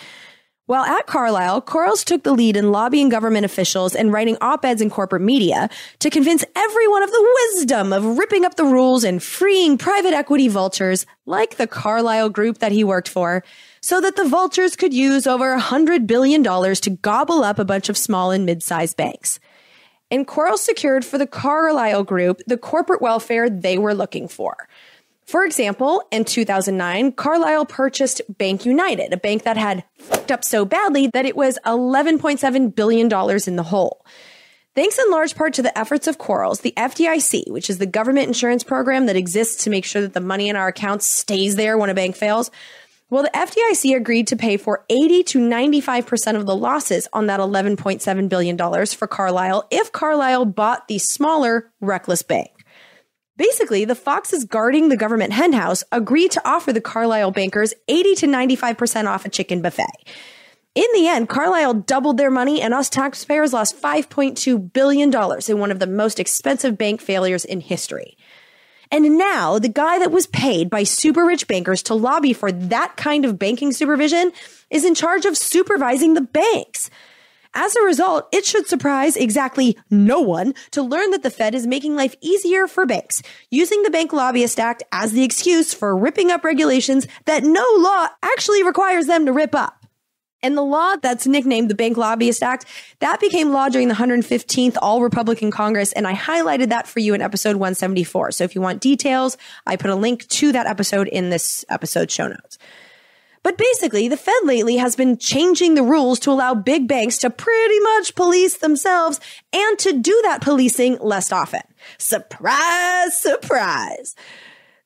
While at Carlyle, Quarles took the lead in lobbying government officials and writing op-eds in corporate media to convince everyone of the wisdom of ripping up the rules and freeing private equity vultures like the Carlyle Group that he worked for, so that the vultures could use over $100 billion to gobble up a bunch of small and mid-sized banks. And Quarles secured for the Carlyle Group the corporate welfare they were looking for. For example, in 2009, Carlyle purchased Bank United, a bank that had fucked up so badly that it was $11.7 billion in the hole. Thanks in large part to the efforts of Quarles, the FDIC, which is the government insurance program that exists to make sure that the money in our accounts stays there when a bank fails, well, the FDIC agreed to pay for 80 to 95% of the losses on that $11.7 billion for Carlyle if Carlyle bought the smaller, reckless bank. Basically, the foxes guarding the government henhouse agreed to offer the Carlyle bankers 80 to 95% off a chicken buffet. In the end, Carlyle doubled their money and us taxpayers lost $5.2 billion in one of the most expensive bank failures in history. And now, the guy that was paid by super rich bankers to lobby for that kind of banking supervision is in charge of supervising the banks. As a result, it should surprise exactly no one to learn that the Fed is making life easier for banks, using the Bank Lobbyist Act as the excuse for ripping up regulations that no law actually requires them to rip up. And the law that's nicknamed the Bank Lobbyist Act, that became law during the 115th All-Republican Congress, and I highlighted that for you in episode 174. So if you want details, I put a link to that episode in this episode show notes. But basically, the Fed lately has been changing the rules to allow big banks to pretty much police themselves and to do that policing less often. Surprise, surprise.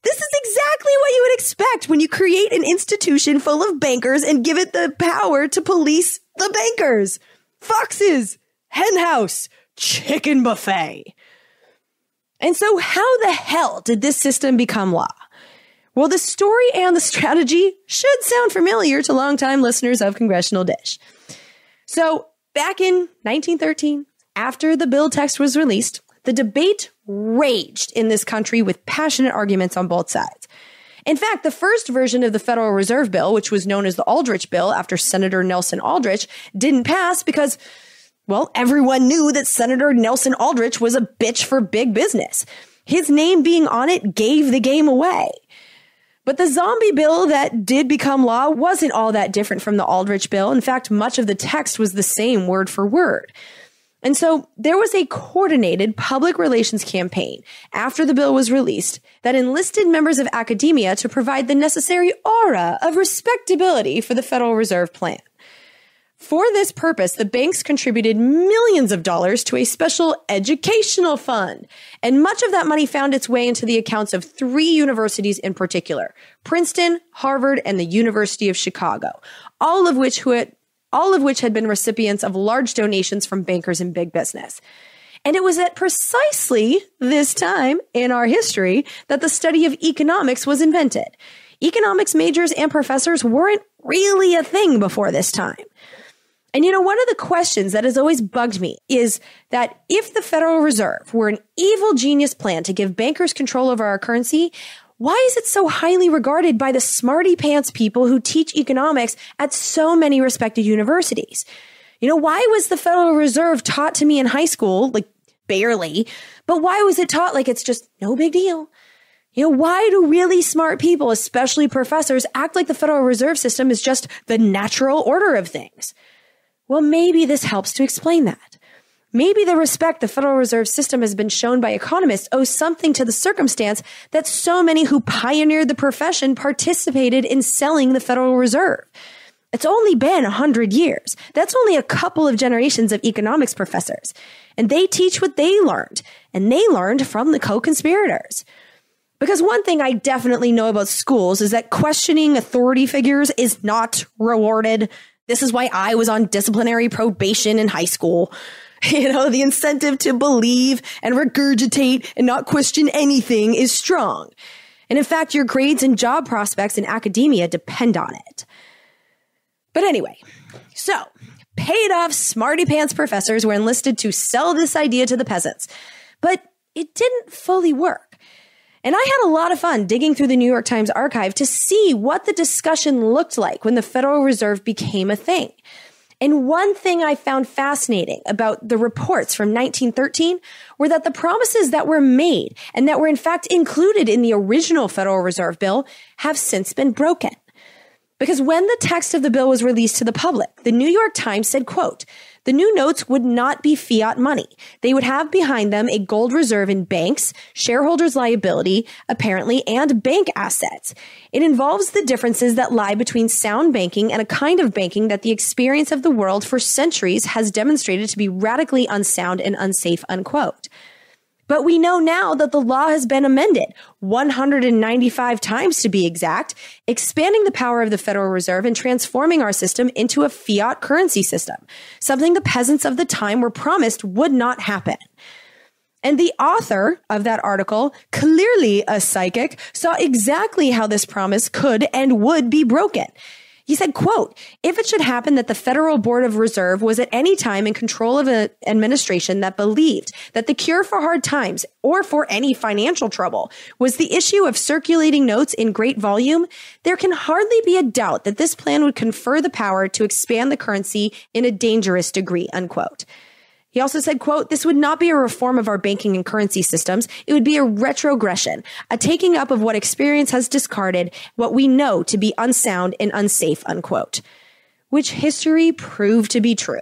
This is exactly what you would expect when you create an institution full of bankers and give it the power to police the bankers. Foxes, henhouse, chicken buffet. And so how the hell did this system become law? Well, the story and the strategy should sound familiar to longtime listeners of Congressional Dish. So back in 1913, after the bill text was released, the debate raged in this country with passionate arguments on both sides. In fact, the first version of the Federal Reserve Bill, which was known as the Aldrich Bill after Senator Nelson Aldrich, didn't pass because, well, everyone knew that Senator Nelson Aldrich was a bitch for big business. His name being on it gave the game away. But the zombie bill that did become law wasn't all that different from the Aldrich bill. In fact, much of the text was the same word for word. And so there was a coordinated public relations campaign after the bill was released that enlisted members of academia to provide the necessary aura of respectability for the Federal Reserve Plan. For this purpose, the banks contributed millions of dollars to a special educational fund, and much of that money found its way into the accounts of 3 universities in particular, Princeton, Harvard, and the University of Chicago, all of which had been recipients of large donations from bankers and big business. And it was at precisely this time in our history that the study of economics was invented. Economics majors and professors weren't really a thing before this time. And one of the questions that has always bugged me is that if the Federal Reserve were an evil genius plan to give bankers control over our currency, why is it so highly regarded by the smarty pants people who teach economics at so many respected universities? Why was the Federal Reserve taught to me in high school, like barely, but why was it taught like it's just no big deal? Why do really smart people, especially professors, act like the Federal Reserve System is just the natural order of things? Well, maybe this helps to explain that. Maybe the respect the Federal Reserve System has been shown by economists owes something to the circumstance that so many who pioneered the profession participated in selling the Federal Reserve. It's only been 100 years. That's only a couple of generations of economics professors. And they teach what they learned, and they learned from the co-conspirators. Because one thing I definitely know about schools is that questioning authority figures is not rewarded. This is why I was on disciplinary probation in high school. The incentive to believe and regurgitate and not question anything is strong. And in fact, your grades and job prospects in academia depend on it. But anyway, so paid off smarty pants professors were enlisted to sell this idea to the peasants. But it didn't fully work. And I had a lot of fun digging through the New York Times archive to see what the discussion looked like when the Federal Reserve became a thing. And one thing I found fascinating about the reports from 1913 were that the promises that were made and that were in fact included in the original Federal Reserve Bill have since been broken. Because when the text of the bill was released to the public, the New York Times said, quote, "The new notes would not be fiat money. They would have behind them a gold reserve in banks, shareholders' liability, apparently, and bank assets. It involves the differences that lie between sound banking and a kind of banking that the experience of the world for centuries has demonstrated to be radically unsound and unsafe," unquote. But we know now that the law has been amended 195 times to be exact, expanding the power of the Federal Reserve and transforming our system into a fiat currency system, something the peasants of the time were promised would not happen. And the author of that article, clearly a psychic, saw exactly how this promise could and would be broken. He said, quote, "If it should happen that the Federal Board of Reserve was at any time in control of an administration that believed that the cure for hard times or for any financial trouble was the issue of circulating notes in great volume, there can hardly be a doubt that this plan would confer the power to expand the currency in a dangerous degree," unquote. He also said, quote, "This would not be a reform of our banking and currency systems. It would be a retrogression, a taking up of what experience has discarded, what we know to be unsound and unsafe," unquote. Which history proved to be true.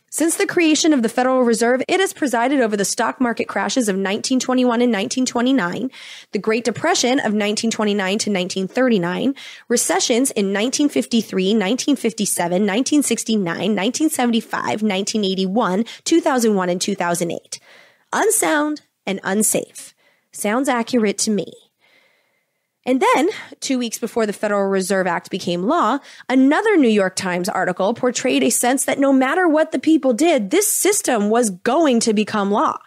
Since the creation of the Federal Reserve, it has presided over the stock market crashes of 1921 and 1929, the Great Depression of 1929 to 1939, recessions in 1953, 1957, 1969, 1975, 1981, 2001, and 2008. Unsound and unsafe. Sounds accurate to me. And then, 2 weeks before the Federal Reserve Act became law, another New York Times article portrayed a sense that no matter what the people did, this system was going to become law.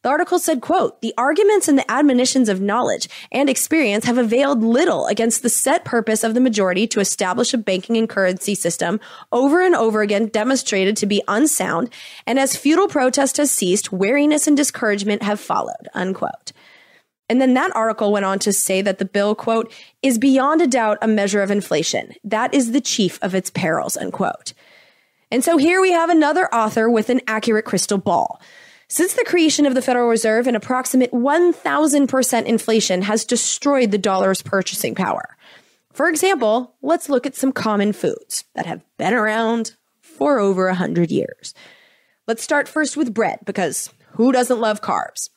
The article said, quote, "The arguments and the admonitions of knowledge and experience have availed little against the set purpose of the majority to establish a banking and currency system over and over again demonstrated to be unsound, and as futile protest has ceased, weariness and discouragement have followed," unquote. And then that article went on to say that the bill, quote, "is beyond a doubt a measure of inflation. That is the chief of its perils," unquote. And so here we have another author with an accurate crystal ball. Since the creation of the Federal Reserve, an approximate 1,000% inflation has destroyed the dollar's purchasing power. For example, let's look at some common foods that have been around for over 100 years. Let's start first with bread, because who doesn't love carbs?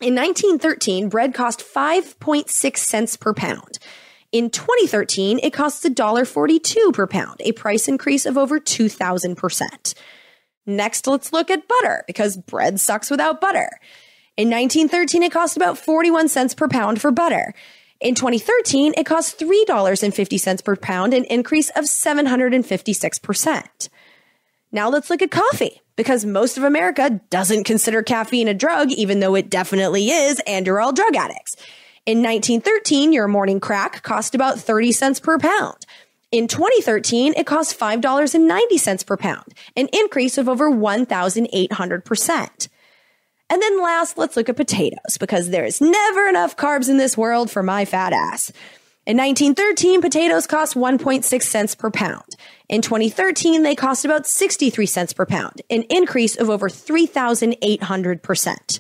In 1913, bread cost 5.6 cents per pound. In 2013, it costs $1.42 per pound, a price increase of over 2,000%. Next, let's look at butter, because bread sucks without butter. In 1913, it cost about 41 cents per pound for butter. In 2013, it cost $3.50 per pound, an increase of 756%. Now let's look at coffee, because most of America doesn't consider caffeine a drug, even though it definitely is, and you're all drug addicts. In 1913, your morning crack cost about 30 cents per pound. In 2013, it cost $5.90 per pound, an increase of over 1,800%. And then last, let's look at potatoes, because there is never enough carbs in this world for my fat ass. In 1913, potatoes cost 1.6 cents per pound. In 2013, they cost about 63 cents per pound, an increase of over 3,800%.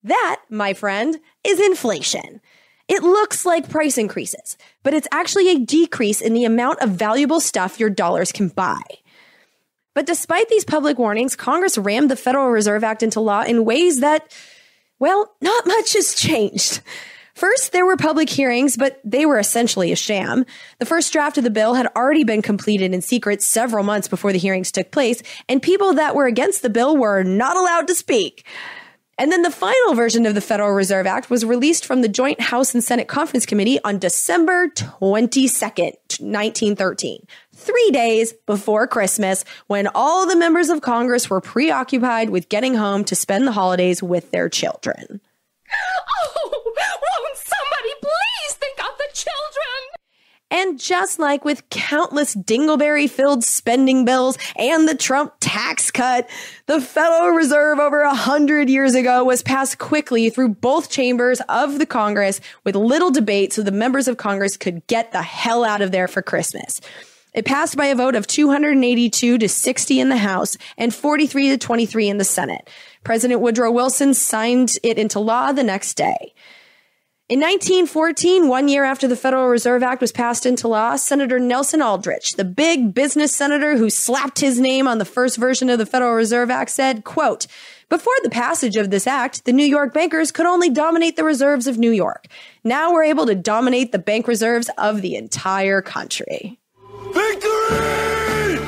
That, my friend, is inflation. It looks like price increases, but it's actually a decrease in the amount of valuable stuff your dollars can buy. But despite these public warnings, Congress rammed the Federal Reserve Act into law in ways that, well, not much has changed. First, there were public hearings, but they were essentially a sham. The first draft of the bill had already been completed in secret several months before the hearings took place, and people that were against the bill were not allowed to speak. And then the final version of the Federal Reserve Act was released from the Joint House and Senate Conference Committee on December 22nd, 1913, 3 days before Christmas, when all the members of Congress were preoccupied with getting home to spend the holidays with their children. Oh, won't somebody please think of the children? And just like with countless dingleberry-filled spending bills and the Trump tax cut, the Federal Reserve over 100 years ago was passed quickly through both chambers of the Congress with little debate so the members of Congress could get the hell out of there for Christmas. It passed by a vote of 282 to 60 in the House and 43 to 23 in the Senate. President Woodrow Wilson signed it into law the next day. In 1914, 1 year after the Federal Reserve Act was passed into law, Senator Nelson Aldrich, the big business senator who slapped his name on the first version of the Federal Reserve Act, said, quote, "Before the passage of this act, the New York bankers could only dominate the reserves of New York. Now we're able to dominate the bank reserves of the entire country." Victory!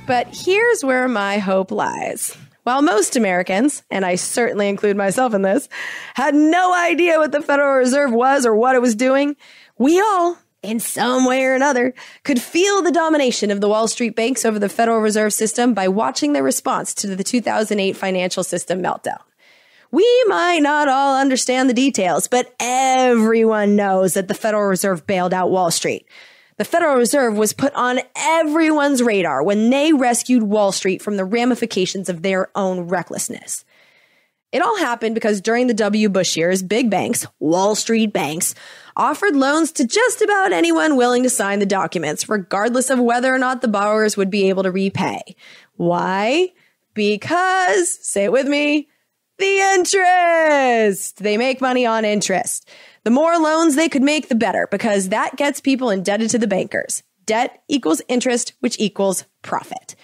But here's where my hope lies. While most Americans, and I certainly include myself in this, had no idea what the Federal Reserve was or what it was doing, we all, in some way or another, could feel the domination of the Wall Street banks over the Federal Reserve System by watching their response to the 2008 financial system meltdown. We might not all understand the details, but everyone knows that the Federal Reserve bailed out Wall Street. The Federal Reserve was put on everyone's radar when they rescued Wall Street from the ramifications of their own recklessness. It all happened because during the W. Bush years, big banks, Wall Street banks, offered loans to just about anyone willing to sign the documents, regardless of whether or not the borrowers would be able to repay. Why? Because, say it with me, the interest! They make money on interest. The more loans they could make, the better, because that gets people indebted to the bankers. Debt equals interest, which equals profit.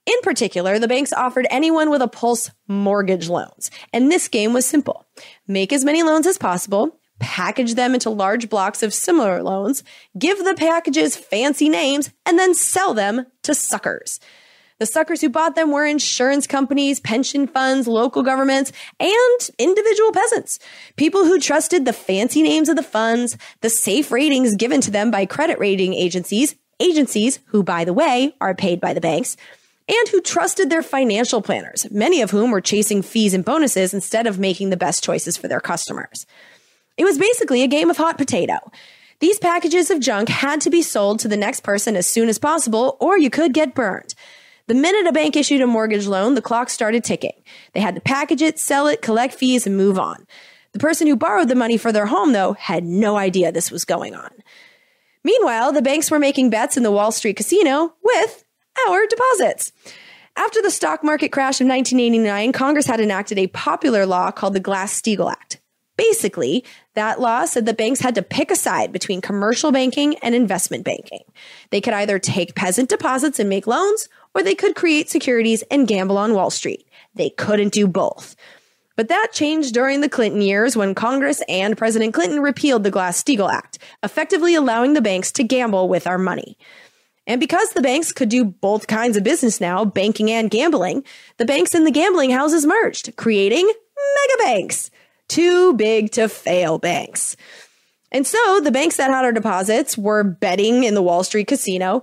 In particular, the banks offered anyone with a pulse mortgage loans. And this game was simple. Make as many loans as possible, package them into large blocks of similar loans, give the packages fancy names, and then sell them to suckers. The suckers who bought them were insurance companies, pension funds, local governments, and individual peasants. People who trusted the fancy names of the funds, the safe ratings given to them by credit rating agencies who, by the way, are paid by the banks, and who trusted their financial planners, many of whom were chasing fees and bonuses instead of making the best choices for their customers. It was basically a game of hot potato. These packages of junk had to be sold to the next person as soon as possible, or you could get burned. The minute a bank issued a mortgage loan, the clock started ticking. They had to package it, sell it, collect fees, and move on. The person who borrowed the money for their home, though, had no idea this was going on. Meanwhile, the banks were making bets in the Wall Street casino with our deposits. After the stock market crash of 1989, Congress had enacted a popular law called the Glass-Steagall Act. Basically, that law said that banks had to pick a side between commercial banking and investment banking. They could either take peasant deposits and make loans, or they could create securities and gamble on Wall Street. They couldn't do both. But that changed during the Clinton years when Congress and President Clinton repealed the Glass-Steagall Act, effectively allowing the banks to gamble with our money. And because the banks could do both kinds of business now, banking and gambling, the banks and the gambling houses merged, creating mega banks. Too big to fail banks. And so the banks that had our deposits were betting in the Wall Street casino,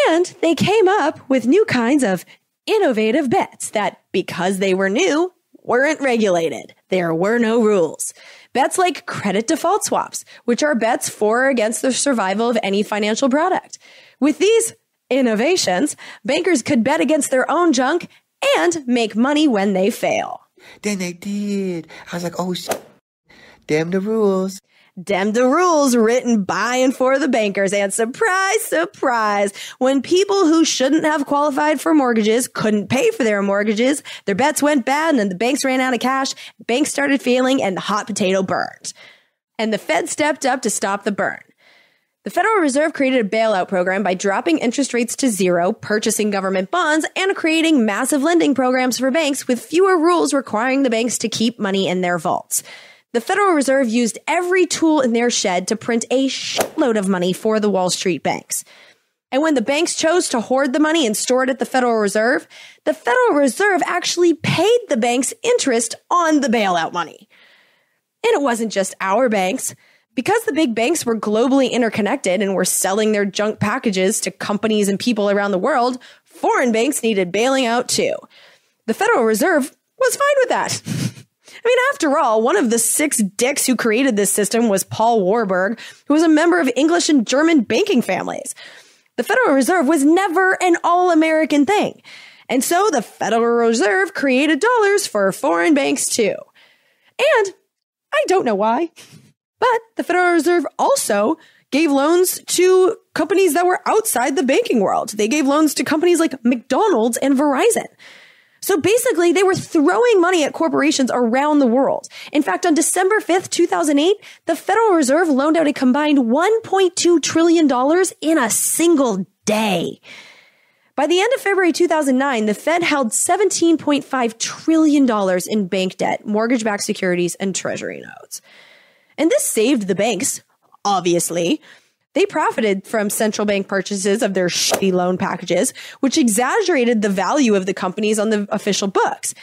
and they came up with new kinds of innovative bets that, because they were new, weren't regulated. There were no rules. Bets like credit default swaps, which are bets for or against the survival of any financial product. With these innovations, bankers could bet against their own junk and make money when they fail. Then they did. I was like, oh, shit. Damn the rules. Damn the rules written by and for the bankers. And surprise, surprise, when people who shouldn't have qualified for mortgages couldn't pay for their mortgages, their bets went bad and then the banks ran out of cash, banks started failing, and the hot potato burned. And the Fed stepped up to stop the burn. The Federal Reserve created a bailout program by dropping interest rates to zero, purchasing government bonds, and creating massive lending programs for banks with fewer rules requiring the banks to keep money in their vaults. The Federal Reserve used every tool in their shed to print a shitload of money for the Wall Street banks. And when the banks chose to hoard the money and store it at the Federal Reserve actually paid the banks interest on the bailout money. And it wasn't just our banks. Because the big banks were globally interconnected and were selling their junk packages to companies and people around the world, foreign banks needed bailing out too. The Federal Reserve was fine with that. I mean, after all, one of the 6 dicks who created this system was Paul Warburg, who was a member of English and German banking families. The Federal Reserve was never an all-American thing. And so the Federal Reserve created dollars for foreign banks too. And I don't know why. But the Federal Reserve also gave loans to companies that were outside the banking world. They gave loans to companies like McDonald's and Verizon. So basically, they were throwing money at corporations around the world. In fact, on December 5th, 2008, the Federal Reserve loaned out a combined $1.2 trillion in a single day. By the end of February 2009, the Fed held $17.5 trillion in bank debt, mortgage-backed securities, and treasury notes. And this saved the banks, obviously. They profited from central bank purchases of their shitty loan packages, which exaggerated the value of the companies on the official books.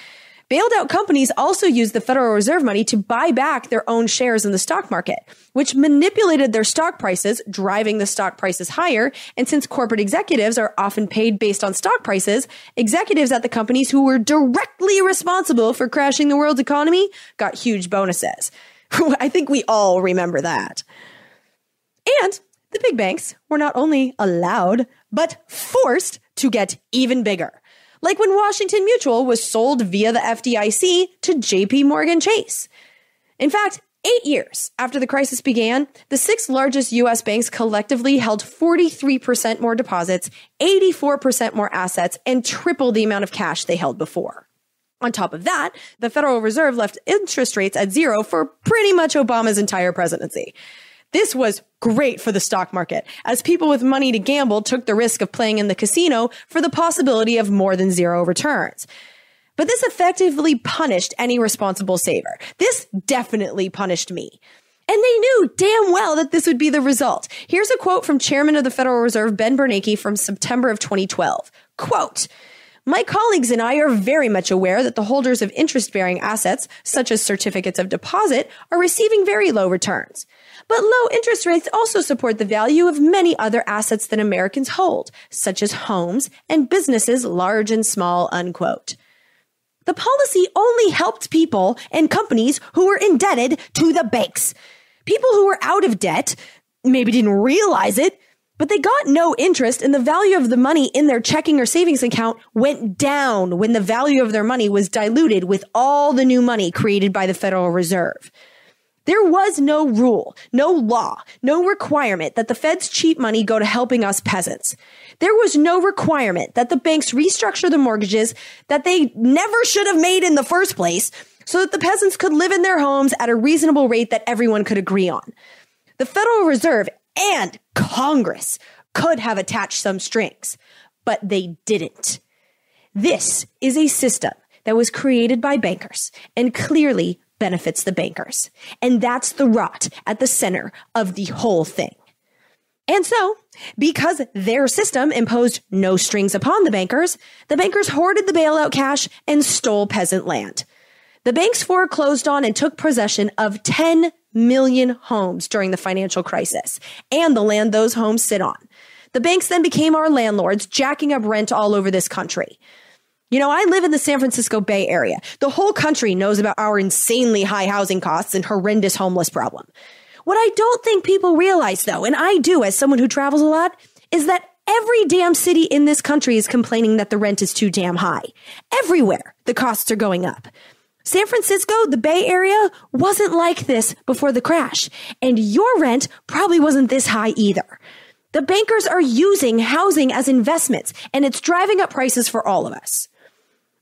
Bailed out companies also used the Federal Reserve money to buy back their own shares in the stock market, which manipulated their stock prices, driving the stock prices higher. And since corporate executives are often paid based on stock prices, executives at the companies who were directly responsible for crashing the world's economy got huge bonuses. I think we all remember that. And the big banks were not only allowed, but forced to get even bigger. Like when Washington Mutual was sold via the FDIC to JP Morgan Chase. In fact, 8 years after the crisis began, the 6 largest U.S. banks collectively held 43% more deposits, 84% more assets, and triple the amount of cash they held before. On top of that, the Federal Reserve left interest rates at zero for pretty much Obama's entire presidency. This was great for the stock market, as people with money to gamble took the risk of playing in the casino for the possibility of more than zero returns. But this effectively punished any responsible saver. This definitely punished me. And they knew damn well that this would be the result. Here's a quote from Chairman of the Federal Reserve, Ben Bernanke, from September of 2012. Quote, "My colleagues and I are very much aware that the holders of interest-bearing assets, such as certificates of deposit, are receiving very low returns. But low interest rates also support the value of many other assets that Americans hold, such as homes and businesses large and small," unquote. The policy only helped people and companies who were indebted to the banks. People who were out of debt maybe didn't realize it, but they got no interest, and the value of the money in their checking or savings account went down when the value of their money was diluted with all the new money created by the Federal Reserve. There was no rule, no law, no requirement that the Fed's cheap money go to helping us peasants. There was no requirement that the banks restructure the mortgages that they never should have made in the first place so that the peasants could live in their homes at a reasonable rate that everyone could agree on. The Federal Reserve and Congress could have attached some strings, but they didn't. This is a system that was created by bankers and clearly benefits the bankers. And that's the rot at the center of the whole thing. And so, because their system imposed no strings upon the bankers hoarded the bailout cash and stole peasant land. The banks foreclosed on and took possession of 10 million homes during the financial crisis and the land those homes sit on. The banks then became our landlords, jacking up rent all over this country. You know, I live in the San Francisco Bay Area. The whole country knows about our insanely high housing costs and horrendous homeless problem. What I don't think people realize, though, and I do as someone who travels a lot, is that every damn city in this country is complaining that the rent is too damn high. Everywhere, the costs are going up. San Francisco, the Bay Area, wasn't like this before the crash, and your rent probably wasn't this high either. The bankers are using housing as investments, and it's driving up prices for all of us.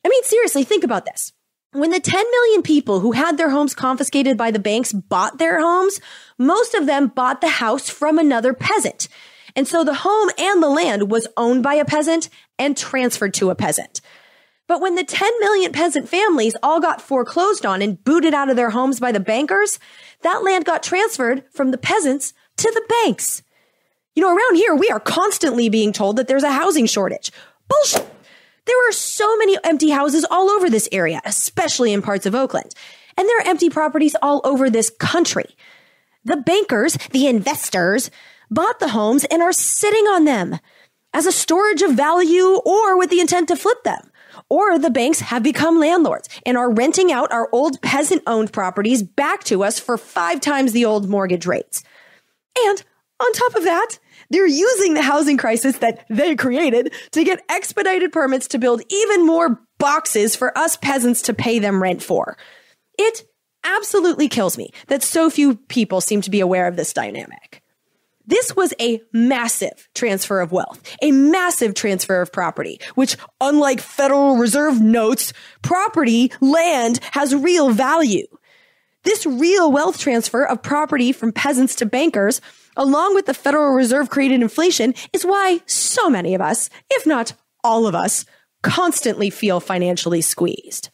I mean, seriously, think about this. When the 10 million people who had their homes confiscated by the banks bought their homes, most of them bought the house from another peasant. And so the home and the land was owned by a peasant and transferred to a peasant. But when the 10 million peasant families all got foreclosed on and booted out of their homes by the bankers, that land got transferred from the peasants to the banks. You know, around here, we are constantly being told that there's a housing shortage. Bullshit. There are so many empty houses all over this area, especially in parts of Oakland. And there are empty properties all over this country. The bankers, the investors, bought the homes and are sitting on them as a storage of value or with the intent to flip them. Or the banks have become landlords and are renting out our old peasant-owned properties back to us for 5 times the old mortgage rates. And on top of that, they're using the housing crisis that they created to get expedited permits to build even more boxes for us peasants to pay them rent for. It absolutely kills me that so few people seem to be aware of this dynamic. This was a massive transfer of wealth, a massive transfer of property, which, unlike Federal Reserve notes, property, land, has real value. This real wealth transfer of property from peasants to bankers, along with the Federal Reserve created inflation, is why so many of us, if not all of us, constantly feel financially squeezed.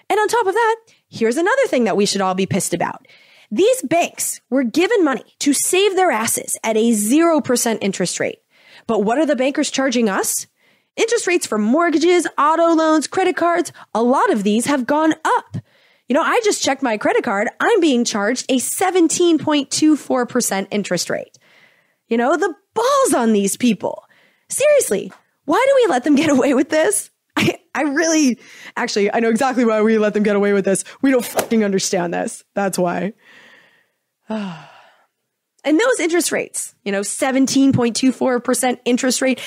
And on top of that, here's another thing that we should all be pissed about. These banks were given money to save their asses at a 0% interest rate. But what are the bankers charging us? Interest rates for mortgages, auto loans, credit cards, a lot of these have gone up. You know, I just checked my credit card. I'm being charged a 17.24% interest rate. You know, the balls on these people. Seriously, why do we let them get away with this? I know exactly why we let them get away with this. We don't fucking understand this. That's why. And those interest rates, 17.24% interest rate,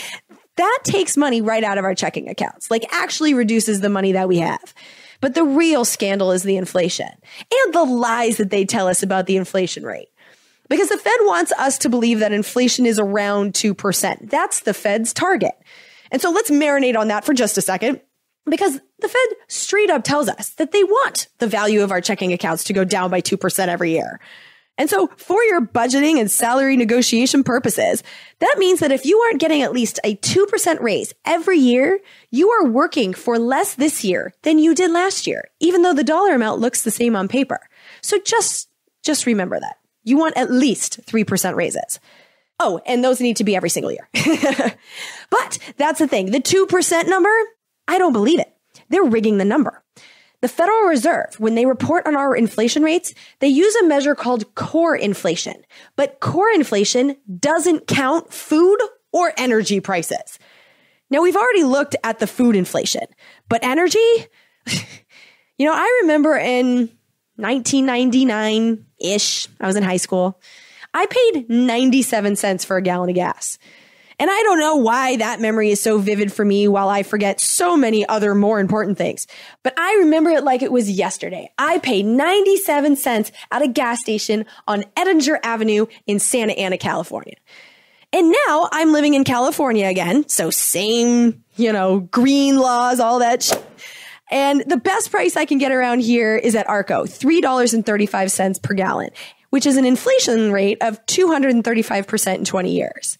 that takes money right out of our checking accounts, like actually reduces the money that we have. But the real scandal is the inflation and the lies that they tell us about the inflation rate. Because the Fed wants us to believe that inflation is around 2%. That's the Fed's target. And so let's marinate on that for just a second, because the Fed straight up tells us that they want the value of our checking accounts to go down by 2% every year. And so for your budgeting and salary negotiation purposes, that means that if you aren't getting at least a 2% raise every year, you are working for less this year than you did last year, even though the dollar amount looks the same on paper. So just remember that. You want at least 3% raises. Oh, and those need to be every single year. But that's the thing. The 2% number, I don't believe it. They're rigging the number. The Federal Reserve, when they report on our inflation rates, they use a measure called core inflation. But core inflation doesn't count food or energy prices. Now, we've already looked at the food inflation, but energy, I remember in 1999-ish, I was in high school, I paid 97 cents for a gallon of gas. And I don't know why that memory is so vivid for me while I forget so many other more important things. But I remember it like it was yesterday. I paid 97 cents at a gas station on Edinger Avenue in Santa Ana, California. And now I'm living in California again. So same, green laws, all that shit. And the best price I can get around here is at Arco, $3.35 per gallon, which is an inflation rate of 235% in 20 years.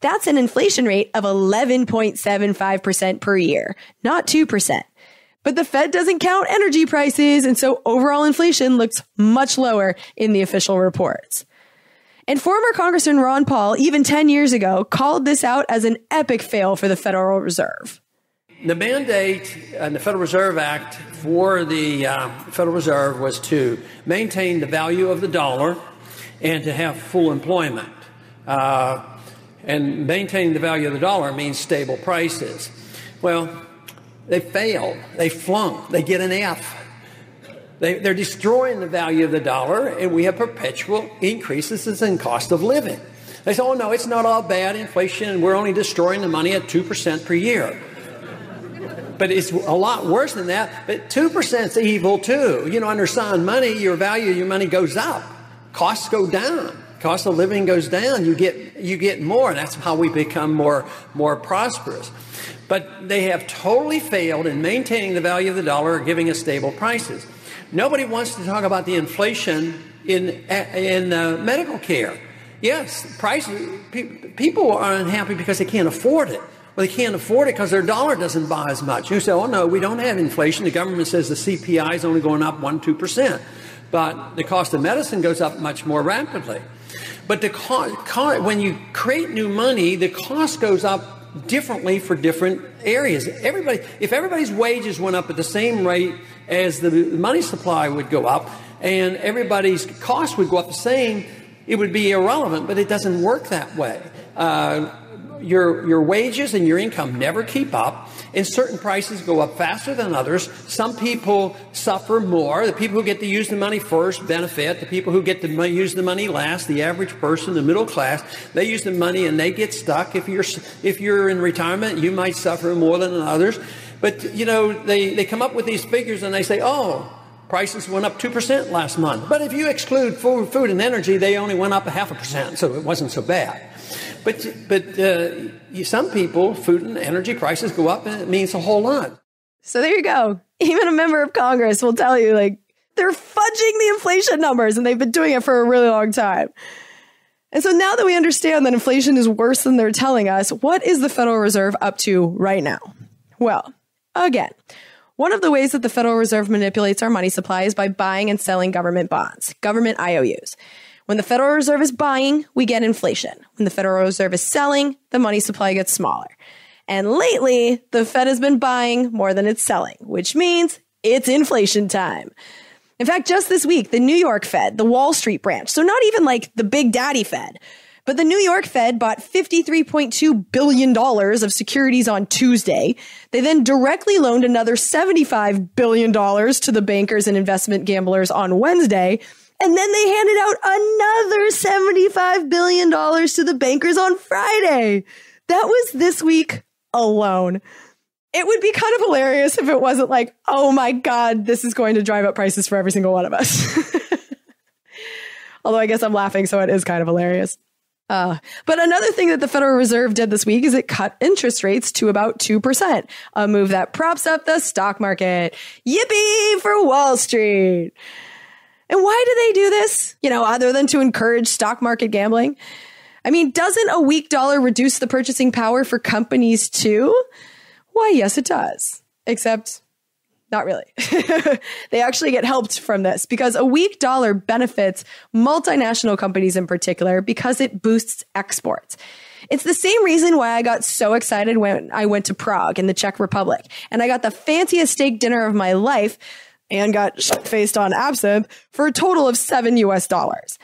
That's an inflation rate of 11.75% per year, not 2%. But the Fed doesn't count energy prices, and so overall inflation looks much lower in the official reports. And former Congressman Ron Paul, even 10 years ago, called this out as an epic fail for the Federal Reserve. The mandate in the Federal Reserve Act for the Federal Reserve was to maintain the value of the dollar and to have full employment. And maintaining the value of the dollar means stable prices. Well, they failed. They flunked. They get an F. They're destroying the value of the dollar, and we have perpetual increases in cost of living. They say, oh, no, it's not all bad inflation, and we're only destroying the money at 2% per year. But it's a lot worse than that. But 2% is evil, too. Under sound money, your value of your money goes up. Costs go down. Cost of living goes down. You get more. That's how we become more prosperous. But they have totally failed in maintaining the value of the dollar or giving us stable prices. Nobody wants to talk about the inflation in medical care. Yes, prices. People are unhappy because they can't afford it. Well, they can't afford it because their dollar doesn't buy as much. You say, oh, no, we don't have inflation. The government says the CPI is only going up 1-2%. But the cost of medicine goes up much more rapidly. But when you create new money, the cost goes up differently for different areas. If everybody's wages went up at the same rate as the money supply would go up, and everybody's cost would go up the same, it would be irrelevant. But it doesn't work that way. Your wages and your income never keep up, and certain prices go up faster than others. Some people suffer more. The people who get to use the money first benefit. The people who get to use the money last, the average person, the middle class, they use the money and they get stuck. If you're in retirement, you might suffer more than others. But, they come up with these figures and they say, oh, prices went up 2% last month. But if you exclude food and energy, they only went up 0.5%, so it wasn't so bad. But some people, food and energy prices go up, and it means a whole lot. So there you go. Even a member of Congress will tell you, they're fudging the inflation numbers, and they've been doing it for a really long time. And so now that we understand that inflation is worse than they're telling us, what is the Federal Reserve up to right now? Well, again, one of the ways that the Federal Reserve manipulates our money supply is by buying and selling government bonds, government IOUs. When the Federal Reserve is buying, we get inflation. When the Federal Reserve is selling, the money supply gets smaller. And lately, the Fed has been buying more than it's selling, which means it's inflation time. In fact, just this week, the New York Fed, the Wall Street branch, so not even like the Big Daddy Fed, but the New York Fed bought $53.2 billion of securities on Tuesday. They then directly loaned another $75 billion to the bankers and investment gamblers on Wednesday. And then they handed out another $75 billion to the bankers on Friday. That was this week alone. It would be kind of hilarious if it wasn't like, oh my God, this is going to drive up prices for every single one of us. Although I guess I'm laughing, so it is kind of hilarious. But another thing that the Federal Reserve did this week is it cut interest rates to about 2%, a move that props up the stock market. Yippee for Wall Street. And why do they do this? Other than to encourage stock market gambling? I mean, doesn't a weak dollar reduce the purchasing power for companies too? Why, yes, it does. Except not really. They actually get helped from this because a weak dollar benefits multinational companies in particular because it boosts exports. It's the same reason why I got so excited when I went to Prague in the Czech Republic and I got the fanciest steak dinner of my life and got shit-faced on absinthe for a total of $7.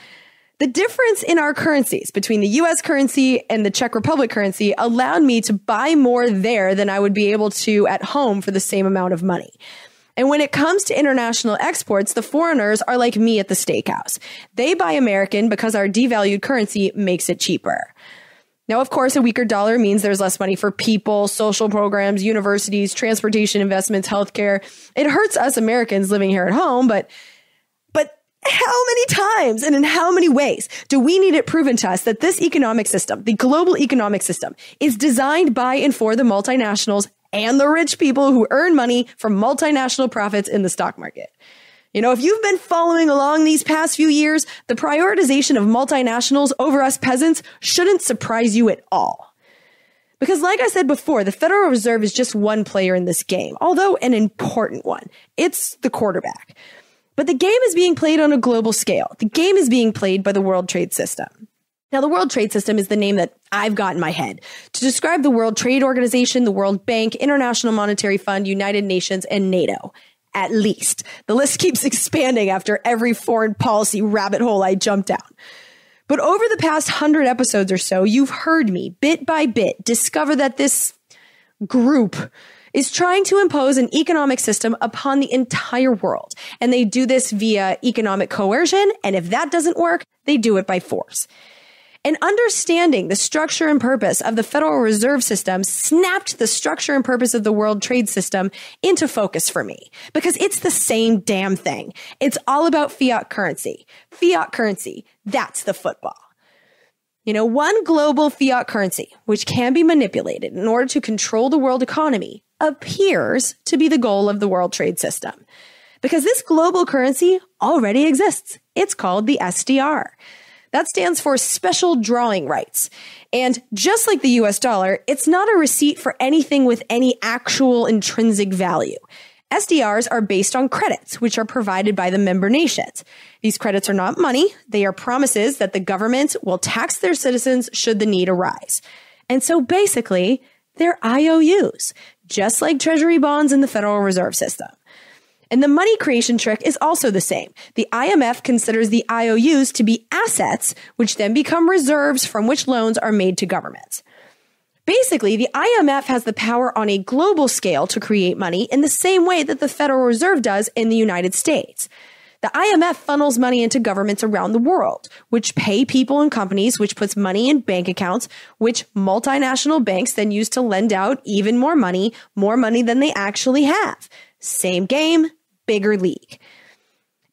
The difference in our currencies between the US currency and the Czech Republic currency allowed me to buy more there than I would be able to at home for the same amount of money. And when it comes to international exports, the foreigners are like me at the steakhouse. They buy American because our devalued currency makes it cheaper. Now, of course, a weaker dollar means there's less money for people, social programs, universities, transportation investments, healthcare. It hurts us Americans living here at home, but how many times and in how many ways do we need it proven to us that this economic system, the global economic system, is designed by and for the multinationals and the rich people who earn money from multinational profits in the stock market? You know, if you've been following along these past few years, the prioritization of multinationals over us peasants shouldn't surprise you at all. Because like I said before, the Federal Reserve is just one player in this game, although an important one. It's the quarterback. But the game is being played on a global scale. The game is being played by the World Trade System. Now, the World Trade System is the name that I've got in my head to describe the World Trade Organization, the World Bank, International Monetary Fund, United Nations, and NATO. At least. The list keeps expanding after every foreign policy rabbit hole I jump down. But over the past 100 episodes or so, you've heard me, bit by bit, discover that this group is trying to impose an economic system upon the entire world. And they do this via economic coercion, and if that doesn't work, they do it by force. And understanding the structure and purpose of the Federal Reserve System snapped the structure and purpose of the World Trade System into focus for me, because it's the same damn thing. It's all about fiat currency. Fiat currency, that's the football. You know, one global fiat currency, which can be manipulated in order to control the world economy, appears to be the goal of the World Trade System. Because this global currency already exists. It's called the SDR. That stands for Special Drawing Rights. And just like the US dollar, it's not a receipt for anything with any actual intrinsic value. SDRs are based on credits, which are provided by the member nations. These credits are not money. They are promises that the government will tax their citizens should the need arise. And so basically, they're IOUs, just like Treasury bonds in the Federal Reserve System. And the money creation trick is also the same. The IMF considers the IOUs to be assets, which then become reserves from which loans are made to governments. Basically, the IMF has the power on a global scale to create money in the same way that the Federal Reserve does in the United States. The IMF funnels money into governments around the world, which pay people and companies, which puts money in bank accounts, which multinational banks then use to lend out even more money than they actually have. Same game, bigger league.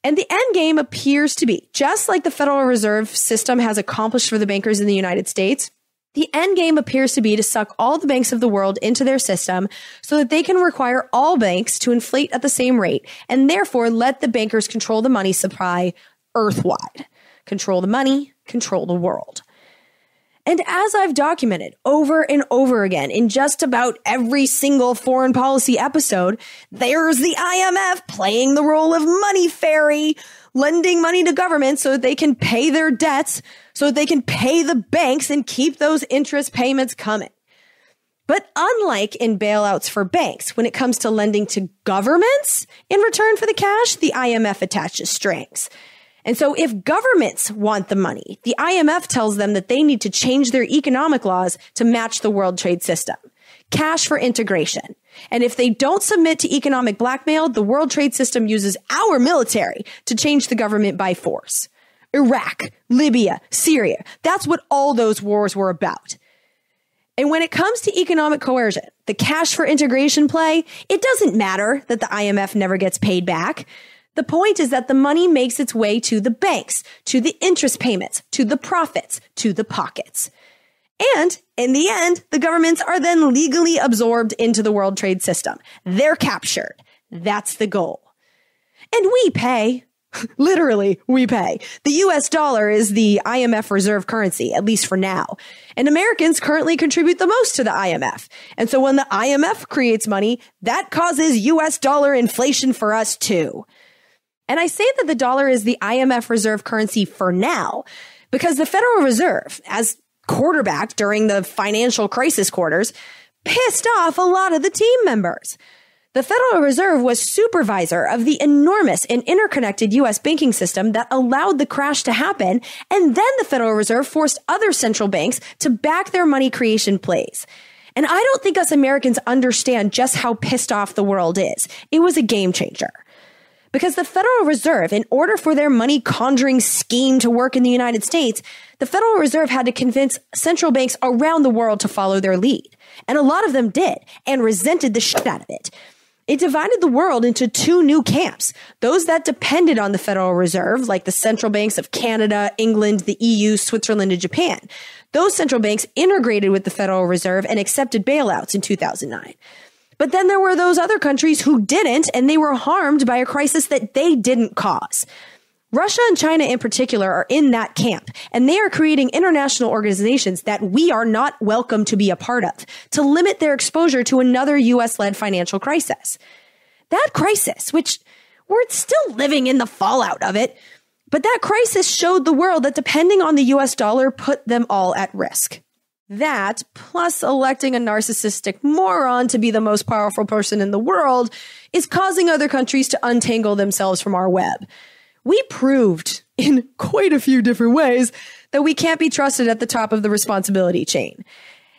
And the end game appears to be, just like the Federal Reserve System has accomplished for the bankers in the United States, the end game appears to be to suck all the banks of the world into their system so that they can require all banks to inflate at the same rate and therefore let the bankers control the money supply earthwide. Control the money, control the world. And as I've documented over and over again in just about every single foreign policy episode, there's the IMF playing the role of money fairy, lending money to governments so that they can pay their debts, so that they can pay the banks and keep those interest payments coming. But unlike in bailouts for banks, when it comes to lending to governments in return for the cash, the IMF attaches strings. And so if governments want the money, the IMF tells them that they need to change their economic laws to match the World Trade System. Cash for integration. And if they don't submit to economic blackmail, the World Trade System uses our military to change the government by force. Iraq, Libya, Syria. That's what all those wars were about. And when it comes to economic coercion, the cash for integration play, it doesn't matter that the IMF never gets paid back. The point is that the money makes its way to the banks, to the interest payments, to the profits, to the pockets. And in the end, the governments are then legally absorbed into the World Trade System. They're captured. That's the goal. And we pay. Literally, we pay. The US dollar is the IMF reserve currency, at least for now. And Americans currently contribute the most to the IMF. And so when the IMF creates money, that causes US dollar inflation for us too. And I say that the dollar is the IMF reserve currency for now, because the Federal Reserve, as quarterback during the financial crisis quarters, pissed off a lot of the team members. The Federal Reserve was supervisor of the enormous and interconnected U.S. banking system that allowed the crash to happen, and then the Federal Reserve forced other central banks to back their money creation plays. And I don't think us Americans understand just how pissed off the world is. It was a game changer. Because the Federal Reserve, in order for their money conjuring scheme to work in the United States, the Federal Reserve had to convince central banks around the world to follow their lead. And a lot of them did, and resented the shit out of it. It divided the world into two new camps. Those that depended on the Federal Reserve, like the central banks of Canada, England, the EU, Switzerland, and Japan. Those central banks integrated with the Federal Reserve and accepted bailouts in 2009. But then there were those other countries who didn't, and they were harmed by a crisis that they didn't cause. Russia and China in particular are in that camp, and they are creating international organizations that we are not welcome to be a part of to limit their exposure to another U.S.-led financial crisis. That crisis, which we're still living in the fallout of it, but that crisis showed the world that depending on the U.S. dollar put them all at risk. That, plus electing a narcissistic moron to be the most powerful person in the world, is causing other countries to untangle themselves from our web. We proved in quite a few different ways that we can't be trusted at the top of the responsibility chain.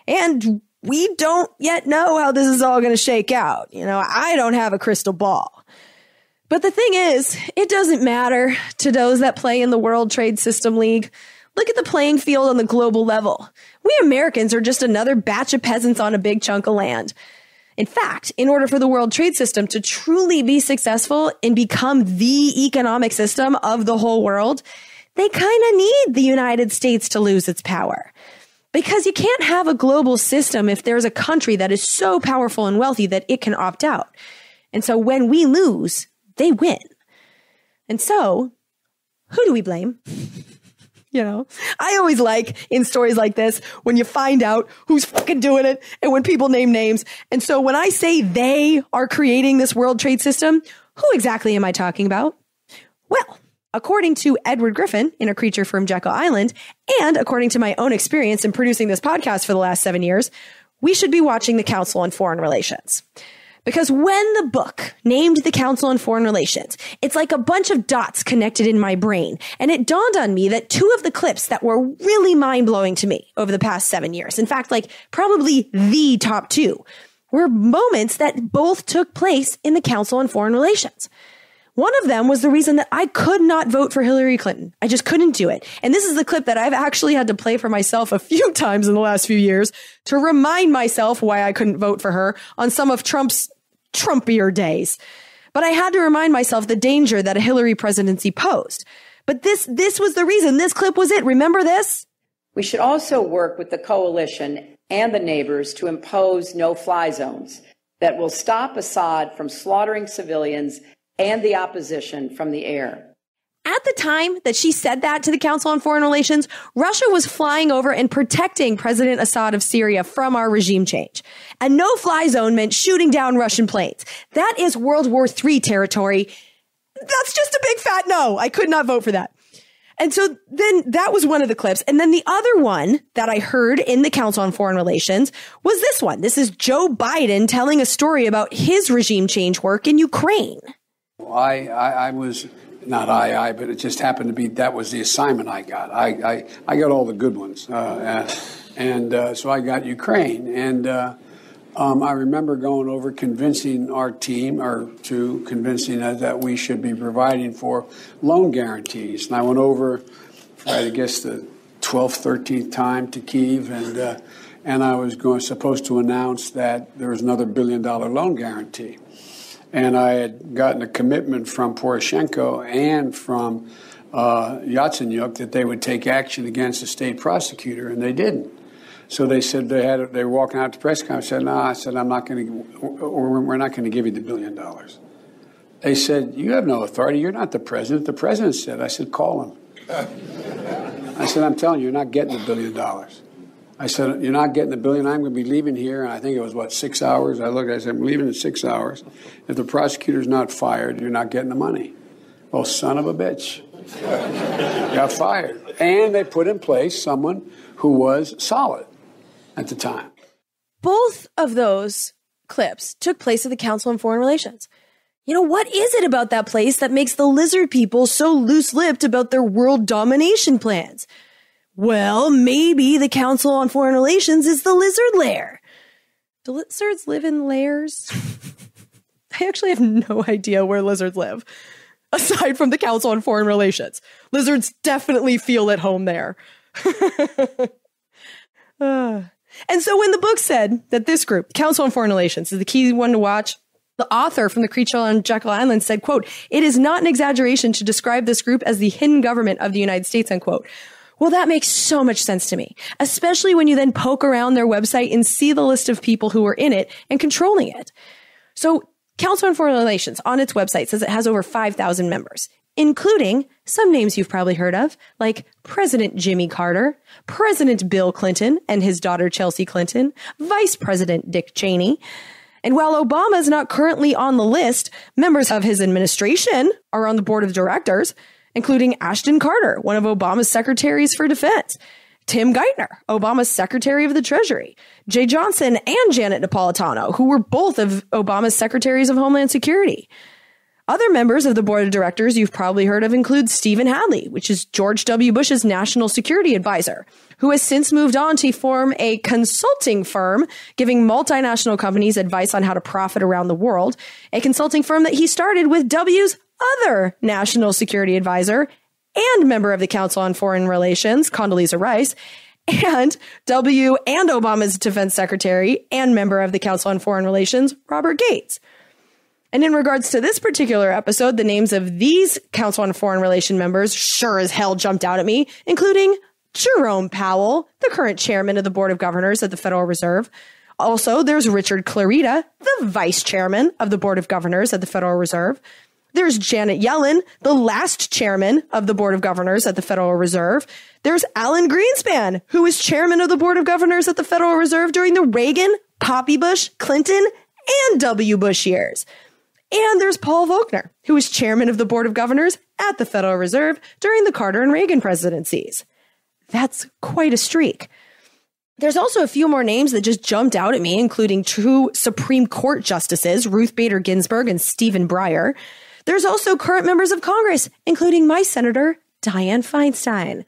And we don't yet know how this is all going to shake out. I don't have a crystal ball. But the thing is, it doesn't matter to those that play in the World Trade System League. Look at the playing field on the global level. We Americans are just another batch of peasants on a big chunk of land. In fact, in order for the World Trade System to truly be successful and become the economic system of the whole world, they kind of need the United States to lose its power. Because you can't have a global system if there's a country that is so powerful and wealthy that it can opt out. And so when we lose, they win. And so, who do we blame? I always like in stories like this when you find out who's fucking doing it and when people name names. And so when I say they are creating this World Trade System, who exactly am I talking about? Well, according to Edward Griffin in A Creature from Jekyll Island, and according to my own experience in producing this podcast for the last 7 years, we should be watching the Council on Foreign Relations. Because when the book named the Council on Foreign Relations, it's like a bunch of dots connected in my brain. And it dawned on me that two of the clips that were really mind-blowing to me over the past 7 years, in fact, probably the top two, were moments that both took place in the Council on Foreign Relations. One of them was the reason that I could not vote for Hillary Clinton. I just couldn't do it. And this is the clip that I've actually had to play for myself a few times in the last few years to remind myself why I couldn't vote for her on some of Trump's Trumpier days. But I had to remind myself the danger that a Hillary presidency posed. But this was the reason. This clip was it. Remember this? We should also work with the coalition and the neighbors to impose no-fly zones that will stop Assad from slaughtering civilians and the opposition from the air. At the time that she said that to the Council on Foreign Relations, Russia was flying over and protecting President Assad of Syria from our regime change. A no-fly zone meant shooting down Russian planes. That is World War III territory. That's just a big fat no. I could not vote for that. And so then that was one of the clips. And then the other one that I heard in the Council on Foreign Relations was this one. This is Joe Biden telling a story about his regime change work in Ukraine. I was... Not but it just happened to be that was the assignment I got. I got all the good ones, so I got Ukraine, and I remember going over convincing our team, convincing us that we should be providing for loan guarantees. And I went over, I guess the 12th, 13th time to Kyiv, and I was supposed to announce that there was another $1 billion loan guarantee. And I had gotten a commitment from Poroshenko and from Yatsenyuk that they would take action against the state prosecutor, and they didn't. So they said they were walking out to press conference. I said, no, I said, we're not going to give you the $1 billion. They said, you have no authority. You're not the president. The president said. I said, call him. I said, I'm telling you, you're not getting the $1 billion. I said, you're not getting the $1 billion. I'm going to be leaving here. And I think it was, 6 hours? I said, I'm leaving in 6 hours. If the prosecutor's not fired, you're not getting the money. Well, son of a bitch. Got fired. And they put in place someone who was solid at the time. Both of those clips took place at the Council on Foreign Relations. What is it about that place that makes the lizard people so loose-lipped about their world domination plans? Well, maybe the Council on Foreign Relations is the lizard lair. Do lizards live in lairs? I actually have no idea where lizards live. aside from the Council on Foreign Relations. Lizards definitely feel at home there. And so when the book said that this group, Council on Foreign Relations, is the key one to watch, the author from the Creature on Jekyll Island said, quote, "It is not an exaggeration to describe this group as the hidden government of the United States," unquote. Well, that makes so much sense to me, especially when you then poke around their website and see the list of people who are in it and controlling it. So Council on Foreign Relations on its website says it has over 5,000 members, including some names you've probably heard of, like President Jimmy Carter, President Bill Clinton and his daughter Chelsea Clinton, Vice President Dick Cheney. And while Obama is not currently on the list, members of his administration are on the board of directors, including Ashton Carter, one of Obama's secretaries for defense, Tim Geithner, Obama's Secretary of the Treasury, Jay Johnson and Janet Napolitano, who were both of Obama's Secretaries of Homeland Security. Other members of the board of directors you've probably heard of include Stephen Hadley, which is George W. Bush's national security advisor, who has since moved on to form a consulting firm giving multinational companies advice on how to profit around the world, a consulting firm that he started with W's other national security advisor and member of the Council on Foreign Relations, Condoleezza Rice, and W and Obama's defense secretary and member of the Council on Foreign Relations, Robert Gates. And in regards to this particular episode, the names of these Council on Foreign Relations members sure as hell jumped out at me, including Jerome Powell, the current chairman of the Board of Governors at the Federal Reserve. Also, there's Richard Clarida, the vice chairman of the Board of Governors at the Federal Reserve. There's Janet Yellen, the last chairman of the Board of Governors at the Federal Reserve. There's Alan Greenspan, who was chairman of the Board of Governors at the Federal Reserve during the Reagan, Poppy Bush, Clinton, and W. Bush years. And there's Paul Volcker, who was chairman of the Board of Governors at the Federal Reserve during the Carter and Reagan presidencies. That's quite a streak. There's also a few more names that just jumped out at me, including two Supreme Court justices, Ruth Bader Ginsburg and Stephen Breyer. There's also current members of Congress, including my Senator, Dianne Feinstein.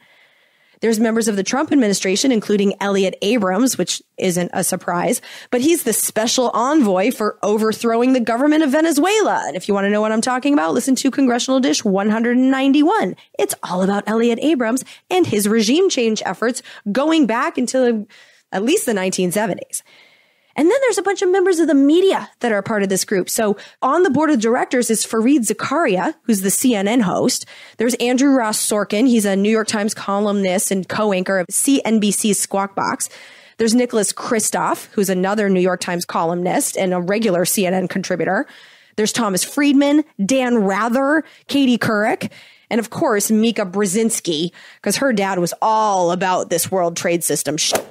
There's members of the Trump administration, including Elliott Abrams, which isn't a surprise, but he's the special envoy for overthrowing the government of Venezuela. And if you want to know what I'm talking about, listen to Congressional Dish 191. It's all about Elliott Abrams and his regime change efforts going back until at least the 1970s. And then there's a bunch of members of the media that are part of this group. So on the board of directors is Fareed Zakaria, who's the CNN host. There's Andrew Ross Sorkin. He's a New York Times columnist and co-anchor of CNBC's Squawk Box. There's Nicholas Kristof, who's another New York Times columnist and a regular CNN contributor. There's Thomas Friedman, Dan Rather, Katie Couric, and of course, Mika Brzezinski, because her dad was all about this World Trade System shit.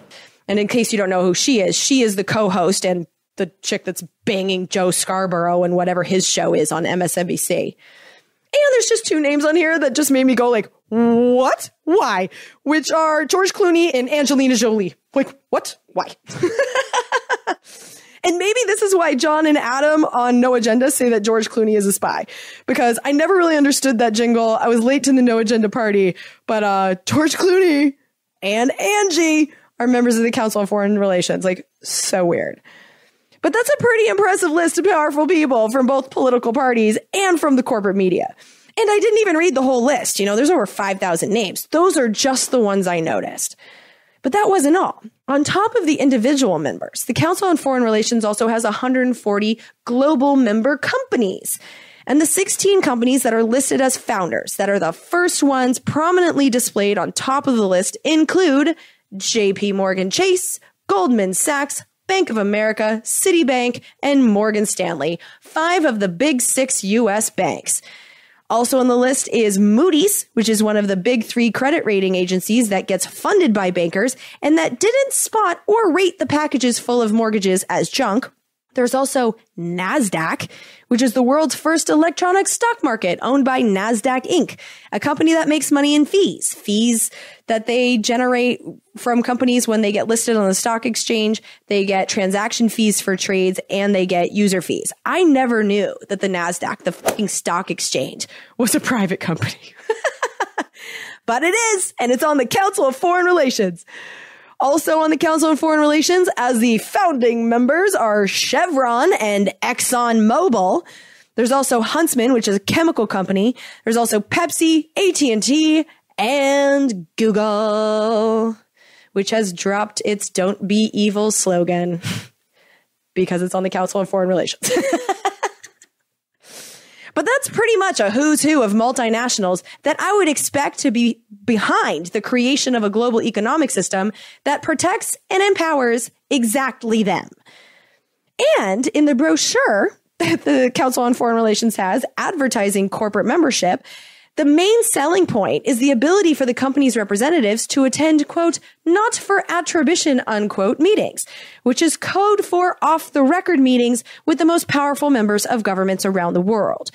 And in case you don't know who she is the co-host and the chick that's banging Joe Scarborough and whatever his show is on MSNBC. And there's just two names on here that just made me go like, what? Why? Which are George Clooney and Angelina Jolie. Like, what? Why? And maybe this is why John and Adam on No Agenda say that George Clooney is a spy. Because I never really understood that jingle. I was late to the No Agenda party. But George Clooney and Angie are members of the Council on Foreign Relations. Like, so weird. But that's a pretty impressive list of powerful people from both political parties and from the corporate media. And I didn't even read the whole list. You know, there's over 5,000 names. Those are just the ones I noticed. But that wasn't all. On top of the individual members, the Council on Foreign Relations also has 140 global member companies. And the 16 companies that are listed as founders, that are the first ones prominently displayed on top of the list, include JP Morgan Chase, Goldman Sachs, Bank of America, Citibank, and Morgan Stanley, 5 of the big 6 U.S. banks. Also on the list is Moody's, which is one of the big 3 credit rating agencies that gets funded by bankers and that didn't spot or rate the packages full of mortgages as junk. There's also NASDAQ, which is the world's first electronic stock market owned by NASDAQ Inc., a company that makes money in fees that they generate from companies when they get listed on the stock exchange. They get transaction fees for trades and they get user fees. I never knew that the NASDAQ, the fucking stock exchange, was a private company. But it is, and it's on the Council of Foreign Relations. Also on the Council on Foreign Relations as the founding members are Chevron and ExxonMobil. There's also Huntsman, which is a chemical company. There's also Pepsi, AT&T, and Google, which has dropped its "Don't Be Evil" slogan because it's on the Council on Foreign Relations. But that's pretty much a who's who of multinationals that I would expect to be behind the creation of a global economic system that protects and empowers exactly them. And in the brochure that the Council on Foreign Relations has advertising corporate membership, the main selling point is the ability for the company's representatives to attend, quote, not for attribution, unquote, meetings, which is code for off-the-record meetings with the most powerful members of governments around the world.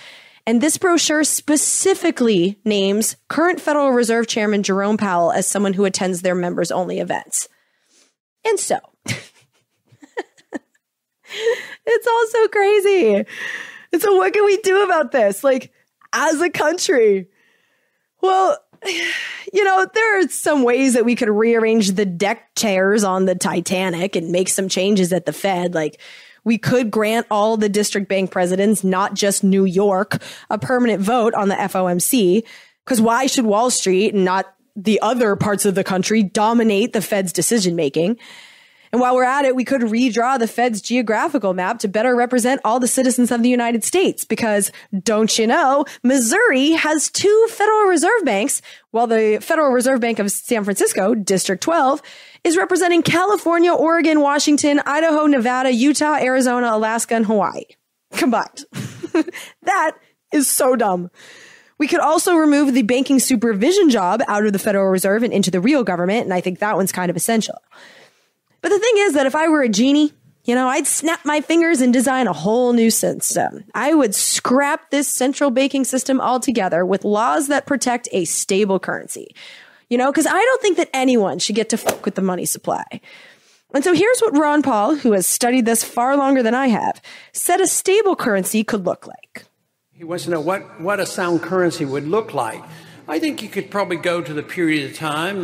And this brochure specifically names current Federal Reserve Chairman Jerome Powell as someone who attends their members-only events. And so, it's all so crazy. And so what can we do about this? Like, as a country? Well, you know, there are some ways that we could rearrange the deck chairs on the Titanic and make some changes at the Fed. Like, we could grant all the district bank presidents, not just New York, a permanent vote on the FOMC. Because why should Wall Street and not the other parts of the country dominate the Fed's decision making? And while we're at it, we could redraw the Fed's geographical map to better represent all the citizens of the United States. Because, don't you know, Missouri has 2 Federal Reserve Banks, while the Federal Reserve Bank of San Francisco, District 12, is representing California, Oregon, Washington, Idaho, Nevada, Utah, Arizona, Alaska, and Hawaii combined. That is so dumb. We could also remove the banking supervision job out of the Federal Reserve and into the real government, and I think that one's kind of essential. But the thing is that if I were a genie, you know, I'd snap my fingers and design a whole new system. I would scrap this central banking system altogether with laws that protect a stable currency. You know, because I don't think that anyone should get to fuck with the money supply. And so here's what Ron Paul, who has studied this far longer than I have, said a stable currency could look like. He wants to know what a sound currency would look like. I think you could probably go to the period of time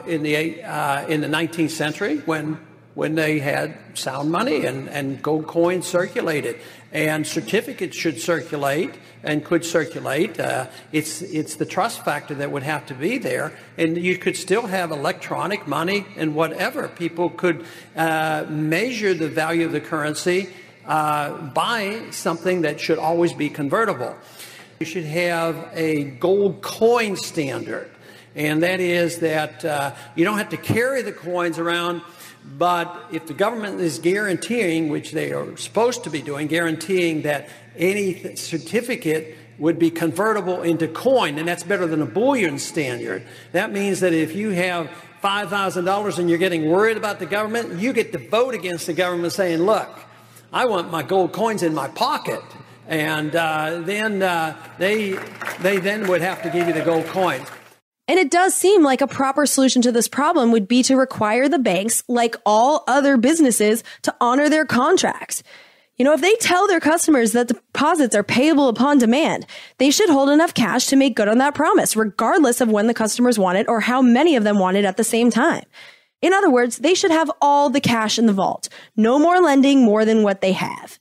in the 19th century when they had sound money and gold coins circulated, and certificates should circulate and could circulate. It's the trust factor that would have to be there, and you could still have electronic money and whatever. People could measure the value of the currency by something that should always be convertible. You should have a gold coin standard, and that is that you don't have to carry the coins around, but if the government is guaranteeing, which they are supposed to be doing, guaranteeing that any certificate would be convertible into coin, and that's better than a bullion standard. That means that if you have $5,000 and you're getting worried about the government, you get to vote against the government saying, look, I want my gold coins in my pocket. And then they then would have to give you the gold coins. And it does seem like a proper solution to this problem would be to require the banks, like all other businesses, to honor their contracts. You know, if they tell their customers that deposits are payable upon demand, they should hold enough cash to make good on that promise, regardless of when the customers want it or how many of them want it at the same time. In other words, they should have all the cash in the vault. No more lending more than what they have.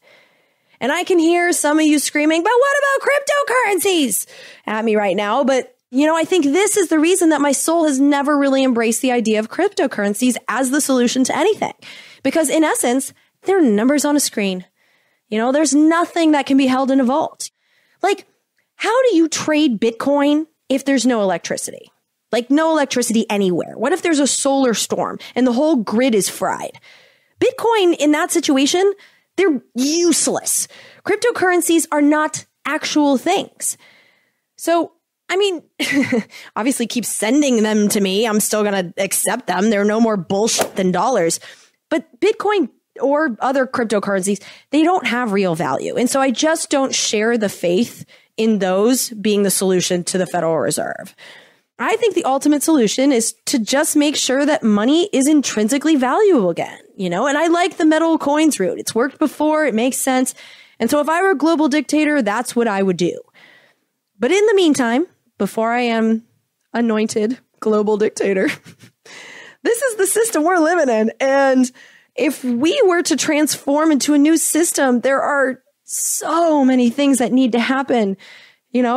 And I can hear some of you screaming, but what about cryptocurrencies at me right now? But, you know, I think this is the reason that my soul has never really embraced the idea of cryptocurrencies as the solution to anything. Because in essence, they're numbers on a screen. You know, there's nothing that can be held in a vault. Like, how do you trade Bitcoin if there's no electricity? Like, no electricity anywhere. What if there's a solar storm and the whole grid is fried? Bitcoin in that situation, they're useless. Cryptocurrencies are not actual things. So, I mean, obviously keep sending them to me. I'm still going to accept them. They're no more bullshit than dollars. But Bitcoin or other cryptocurrencies, they don't have real value. And so I just don't share the faith in those being the solution to the Federal Reserve. I think the ultimate solution is to just make sure that money is intrinsically valuable again, you know, and I like the metal coins route. It's worked before. It makes sense. And so if I were a global dictator, that's what I would do. But in the meantime, before I am anointed global dictator, this is the system we're living in. And if we were to transform into a new system, there are so many things that need to happen,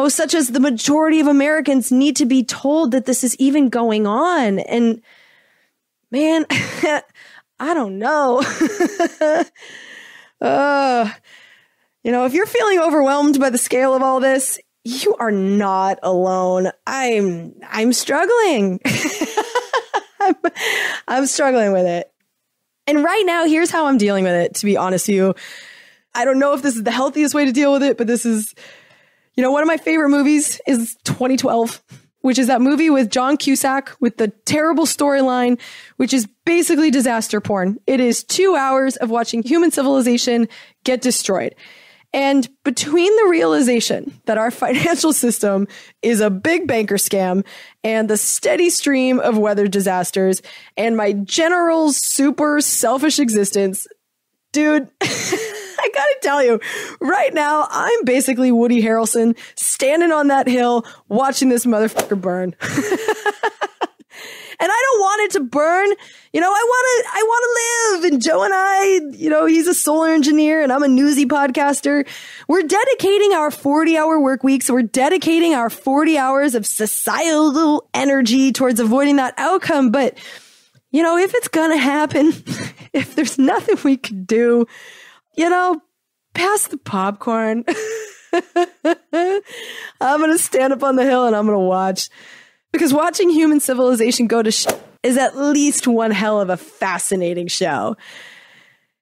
such as the majority of Americans need to be told that this is even going on. And man, I don't know. If you're feeling overwhelmed by the scale of all this, you are not alone. I'm struggling. I'm struggling with it. And right now, here's how I'm dealing with it, to be honest with you. I don't know if this is the healthiest way to deal with it, but this is, one of my favorite movies is 2012, which is that movie with John Cusack with the terrible storyline, which is basically disaster porn. It is 2 hours of watching human civilization get destroyed. And between the realization that our financial system is a big banker scam and the steady stream of weather disasters and my general super selfish existence, dude, I gotta tell you, right now, I'm basically Woody Harrelson standing on that hill watching this motherfucker burn. And I don't want it to burn. I want to live. And Joe and I, he's a solar engineer and I'm a newsy podcaster. We're dedicating our 40-hour work weeks. We're dedicating our 40 hours of societal energy towards avoiding that outcome. But, if it's going to happen, if there's nothing we could do, pass the popcorn. I'm going to stand up on the hill and I'm going to watch. Because watching human civilization go to shit is at least one hell of a fascinating show.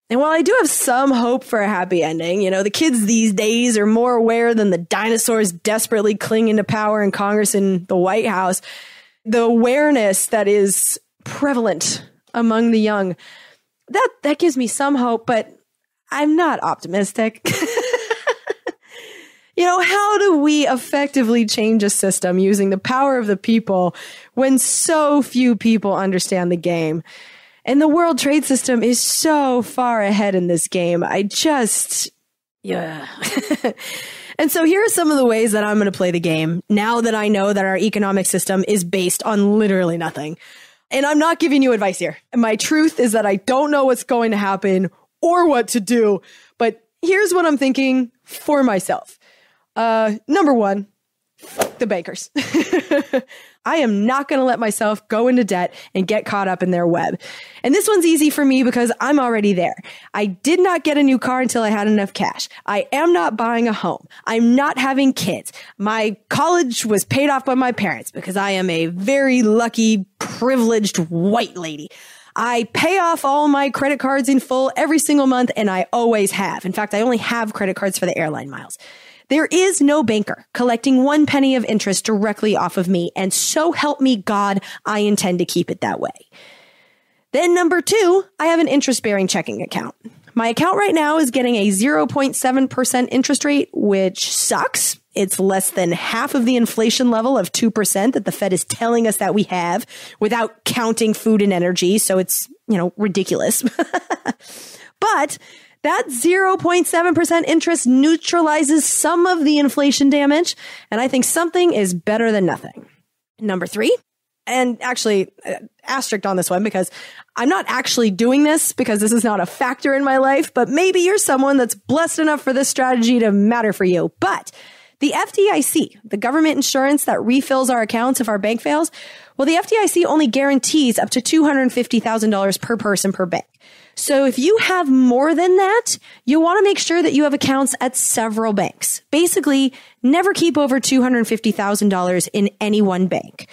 And while I do have some hope for a happy ending, the kids these days are more aware than the dinosaurs desperately clinging to power in Congress and the White House. The awareness that is prevalent among the young, that gives me some hope, but I'm not optimistic. How do we effectively change a system using the power of the people when so few people understand the game? And the World Trade System is so far ahead in this game. And so here are some of the ways that I'm going to play the game now that I know that our economic system is based on literally nothing. And I'm not giving you advice here. My truth is that I don't know what's going to happen or what to do. But here's what I'm thinking for myself. Number one, the bankers. I am not going to let myself go into debt and get caught up in their web. And this one's easy for me because I'm already there. I did not get a new car until I had enough cash. I am not buying a home. I'm not having kids. My college was paid off by my parents because I am a very lucky, privileged white lady. I pay off all my credit cards in full every single month, and I always have. In fact, I only have credit cards for the airline miles. There is no banker collecting 1 penny of interest directly off of me, and so help me God, I intend to keep it that way. Then number 2, I have an interest-bearing checking account. My account right now is getting a 0.7% interest rate, which sucks. It's less than half of the inflation level of 2% that the Fed is telling us that we have without counting food and energy. So it's, ridiculous. But that 0.7% interest neutralizes some of the inflation damage, and I think something is better than nothing. Number 3, and actually asterisk on this one because I'm not actually doing this because this is not a factor in my life, but maybe you're someone that's blessed enough for this strategy to matter for you. But the FDIC, the government insurance that refills our accounts if our bank fails, well, the FDIC only guarantees up to $250,000 per person per bank. So if you have more than that, you want to make sure that you have accounts at several banks. Basically, never keep over $250,000 in any one bank.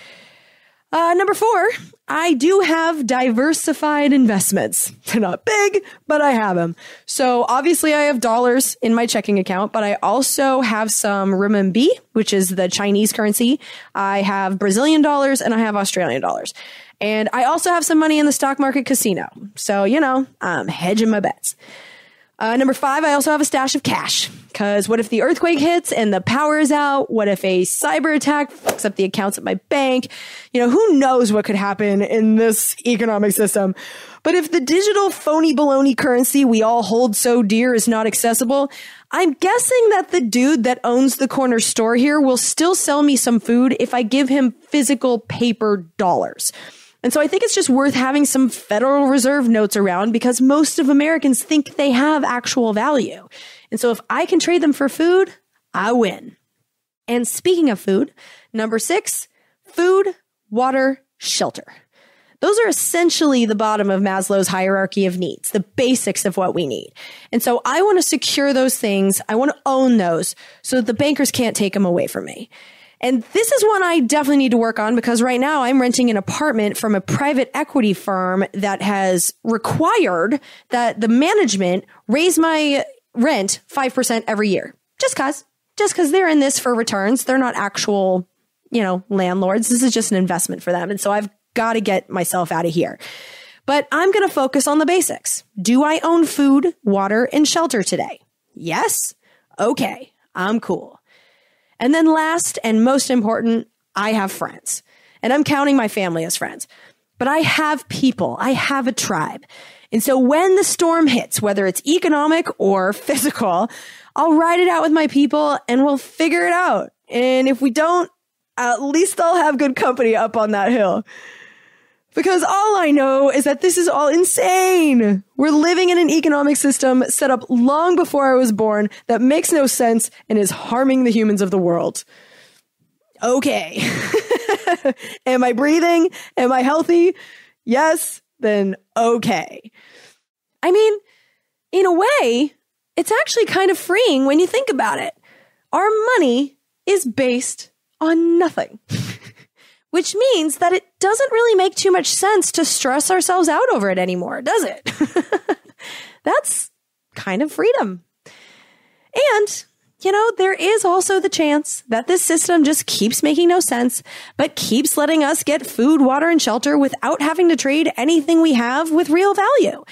Number 4, I do have diversified investments. They're not big, but I have them. So obviously I have dollars in my checking account, but I also have some renminbi, which is the Chinese currency. I have Brazilian dollars and I have Australian dollars. And I also have some money in the stock market casino. So, I'm hedging my bets. Number 5, I also have a stash of cash. Because what if the earthquake hits and the power is out? What if a cyber attack fucks up the accounts at my bank? Who knows what could happen in this economic system? But if the digital phony baloney currency we all hold so dear is not accessible, I'm guessing that the dude that owns the corner store here will still sell me some food if I give him physical paper dollars. And so I think it's just worth having some Federal Reserve notes around because most of Americans think they have actual value. And so if I can trade them for food, I win. And speaking of food, number 6, food, water, shelter. Those are essentially the bottom of Maslow's hierarchy of needs, the basics of what we need. And so I want to secure those things. I want to own those so that the bankers can't take them away from me. And this is one I definitely need to work on because right now I'm renting an apartment from a private equity firm that has required that the management raise my rent 5% every year. Just cause they're in this for returns. They're not actual, landlords. This is just an investment for them. And so I've got to get myself out of here. But I'm going to focus on the basics. Do I own food, water, and shelter today? Yes. Okay. I'm cool. And then last and most important, I have friends. And I'm counting my family as friends. But I have people. I have a tribe. And so when the storm hits, whether it's economic or physical, I'll ride it out with my people and we'll figure it out. And if we don't, at least I'll have good company up on that hill. Because all I know is that this is all insane. We're living in an economic system set up long before I was born that makes no sense and is harming the humans of the world. Okay. Am I breathing? Am I healthy? Yes. Then okay. I mean, in a way, it's actually kind of freeing when you think about it. Our money is based on nothing. Which means that it doesn't really make too much sense to stress ourselves out over it anymore, does it? That's kind of freedom. And, there is also the chance that this system just keeps making no sense, but keeps letting us get food, water, and shelter without having to trade anything we have with real value.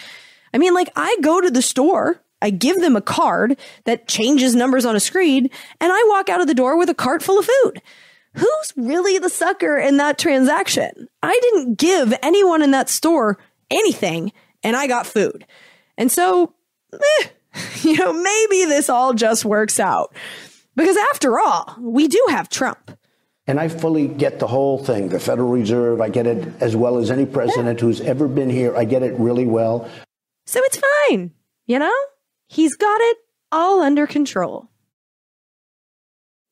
I mean, I go to the store, I give them a card that changes numbers on a screen, and I walk out of the door with a cart full of food. Who's really the sucker in that transaction? I didn't give anyone in that store anything, and I got food. And so, maybe this all just works out. Because after all, we do have Trump. And I fully get the whole thing. The Federal Reserve, I get it as well as any president who's ever been here. I get it really well. So it's fine, He's got it all under control.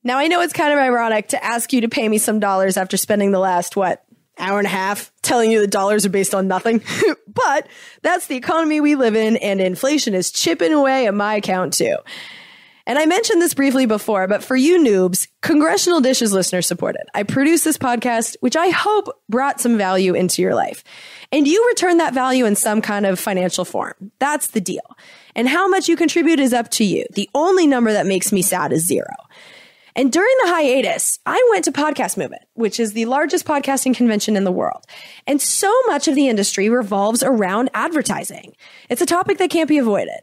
Now, I know it's kind of ironic to ask you to pay me some dollars after spending the last, hour and a half telling you that dollars are based on nothing. But that's the economy we live in, and inflation is chipping away at my account too. And I mentioned this briefly before, but for you noobs, Congressional Dish is listener supported. I produce this podcast, which I hope brought some value into your life. And you return that value in some kind of financial form. That's the deal. And how much you contribute is up to you. The only number that makes me sad is 0. And during the hiatus, I went to Podcast Movement, which is the largest podcasting convention in the world. And so much of the industry revolves around advertising. It's a topic that can't be avoided.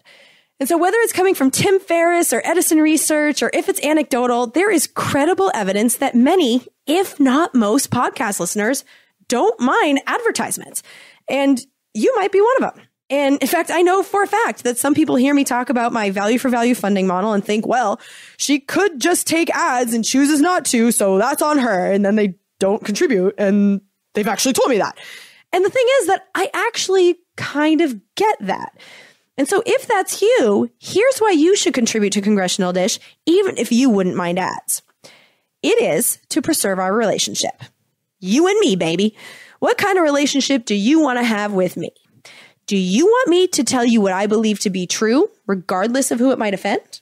And so whether it's coming from Tim Ferriss or Edison Research, or if it's anecdotal, there is credible evidence that many, if not most podcast listeners, don't mind advertisements. And you might be one of them. And in fact, I know for a fact that some people hear me talk about my value for value funding model and think, well, she could just take ads and chooses not to, so that's on her. And then they don't contribute. And they've actually told me that. And the thing is that I actually kind of get that. And so if that's you, here's why you should contribute to Congressional Dish, even if you wouldn't mind ads. It is to preserve our relationship. You and me, baby. What kind of relationship do you want to have with me? Do you want me to tell you what I believe to be true, regardless of who it might offend?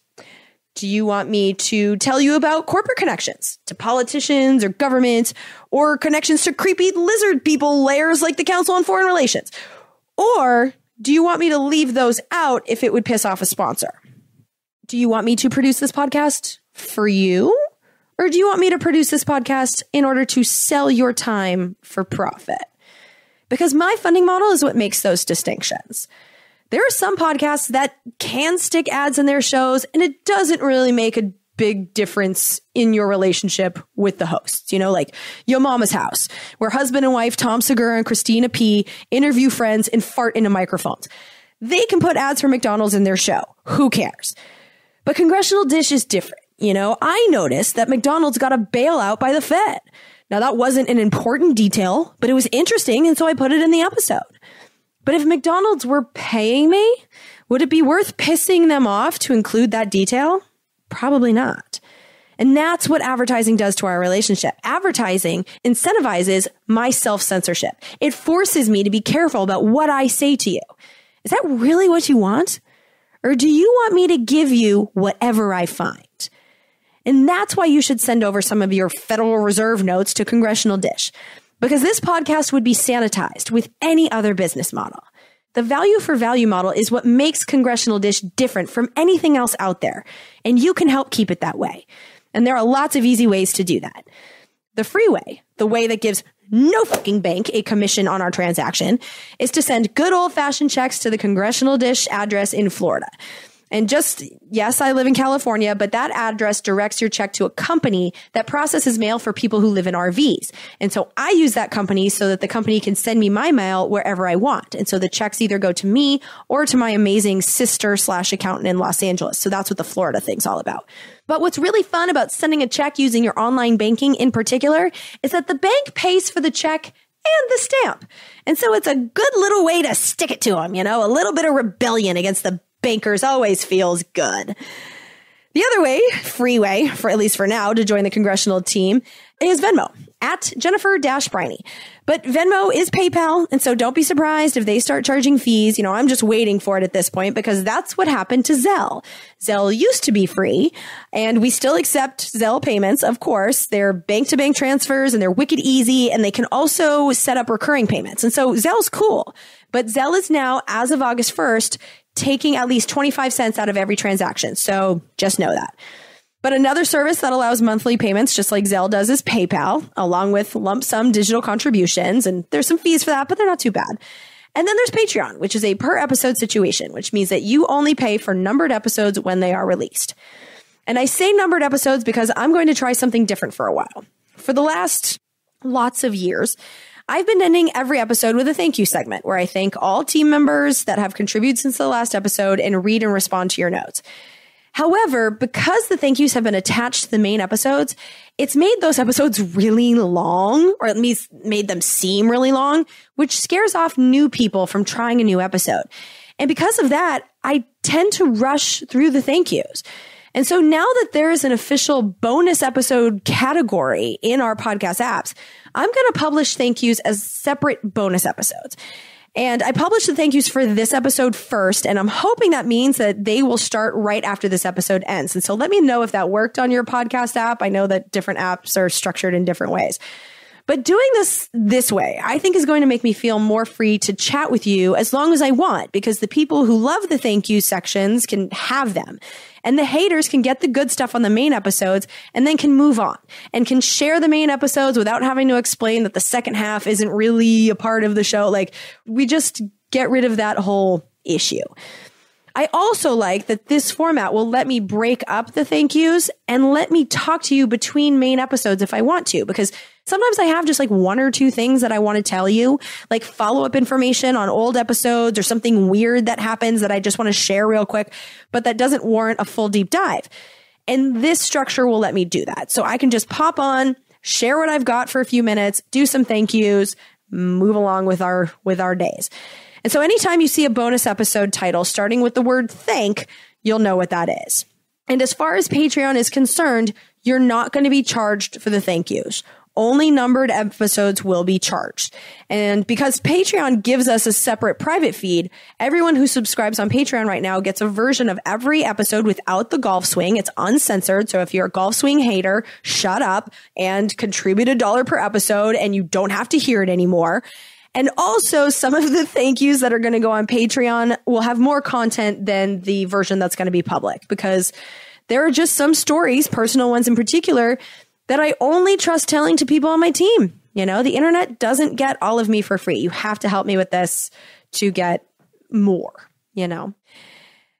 Do you want me to tell you about corporate connections to politicians or government, or connections to creepy lizard people layers like the Council on Foreign Relations? Or do you want me to leave those out if it would piss off a sponsor? Do you want me to produce this podcast for you? Or do you want me to produce this podcast in order to sell your time for profit? Because my funding model is what makes those distinctions. There are some podcasts that can stick ads in their shows, and it doesn't really make a big difference in your relationship with the hosts. Like Yo Mama's House, where husband and wife Tom Segura and Christina P. interview friends and fart into microphones. They can put ads for McDonald's in their show. Who cares? But Congressional Dish is different. I noticed that McDonald's got a bailout by the Fed. Now, that wasn't an important detail, but it was interesting, and so I put it in the episode. But if McDonald's were paying me, would it be worth pissing them off to include that detail? Probably not. And that's what advertising does to our relationship. Advertising incentivizes my self-censorship. It forces me to be careful about what I say to you. Is that really what you want? Or do you want me to give you whatever I find? And that's why you should send over some of your Federal Reserve notes to Congressional Dish, because this podcast would be sanitized with any other business model. The value for value model is what makes Congressional Dish different from anything else out there, and you can help keep it that way. And there are lots of easy ways to do that. The free way, the way that gives no fucking bank a commission on our transaction, is to send good old-fashioned checks to the Congressional Dish address in Florida. And yes, I live in California, but that address directs your check to a company that processes mail for people who live in RVs. And so I use that company so that the company can send me my mail wherever I want. And so the checks either go to me or to my amazing sister/accountant in Los Angeles. So that's what the Florida thing's all about. But what's really fun about sending a check using your online banking in particular is that the bank pays for the check and the stamp. And so it's a good little way to stick it to them, a little bit of rebellion against the bankers always feels good. The other way, free way, for at least for now, to join the congressional team is Venmo at Jennifer-Briney. But Venmo is PayPal, and so don't be surprised if they start charging fees. I'm just waiting for it at this point because that's what happened to Zelle. Zelle used to be free, and we still accept Zelle payments, of course. They're bank-to-bank transfers, and they're wicked easy, and they can also set up recurring payments. And so Zelle's cool. But Zelle is now, as of August 1st, taking at least 25 cents out of every transaction. So just know that. But another service that allows monthly payments, just like Zelle does, is PayPal, along with lump sum digital contributions. And there's some fees for that, but they're not too bad. And then there's Patreon, which is a per episode situation, which means that you only pay for numbered episodes when they are released. And I say numbered episodes because I'm going to try something different for a while. For the last lots of years, I've been ending every episode with a thank you segment where I thank all team members that have contributed since the last episode and read and respond to your notes. However, because the thank yous have been attached to the main episodes, it's made those episodes really long, or at least made them seem really long, which scares off new people from trying a new episode. And because of that, I tend to rush through the thank yous. And so now that there is an official bonus episode category in our podcast apps, I'm going to publish thank yous as separate bonus episodes. And I published the thank yous for this episode first, and I'm hoping that means that they will start right after this episode ends. And so let me know if that worked on your podcast app. I know that different apps are structured in different ways. But doing this way, I think is going to make me feel more free to chat with you as long as I want, because the people who love the thank you sections can have them. And the haters can get the good stuff on the main episodes and then can move on and can share the main episodes without having to explain that the second half isn't really a part of the show. Like, we just get rid of that whole issue. I also like that this format will let me break up the thank yous and let me talk to you between main episodes if I want to, because sometimes I have just like one or two things that I want to tell you, like follow-up information on old episodes or something weird that happens that I just want to share real quick, but that doesn't warrant a full deep dive. And this structure will let me do that. So I can just pop on, share what I've got for a few minutes, do some thank yous, move along with our days. And so anytime you see a bonus episode title starting with the word thank, you'll know what that is. And as far as Patreon is concerned, you're not going to be charged for the thank yous. Only numbered episodes will be charged. And because Patreon gives us a separate private feed, everyone who subscribes on Patreon right now gets a version of every episode without the golf swing. It's uncensored. So if you're a golf swing hater, shut up and contribute $1 per episode and you don't have to hear it anymore. And also, some of the thank yous that are going to go on Patreon will have more content than the version that's going to be public, because there are just some stories, personal ones in particular, that I only trust telling to people on my team. The internet doesn't get all of me for free. You have to help me with this to get more,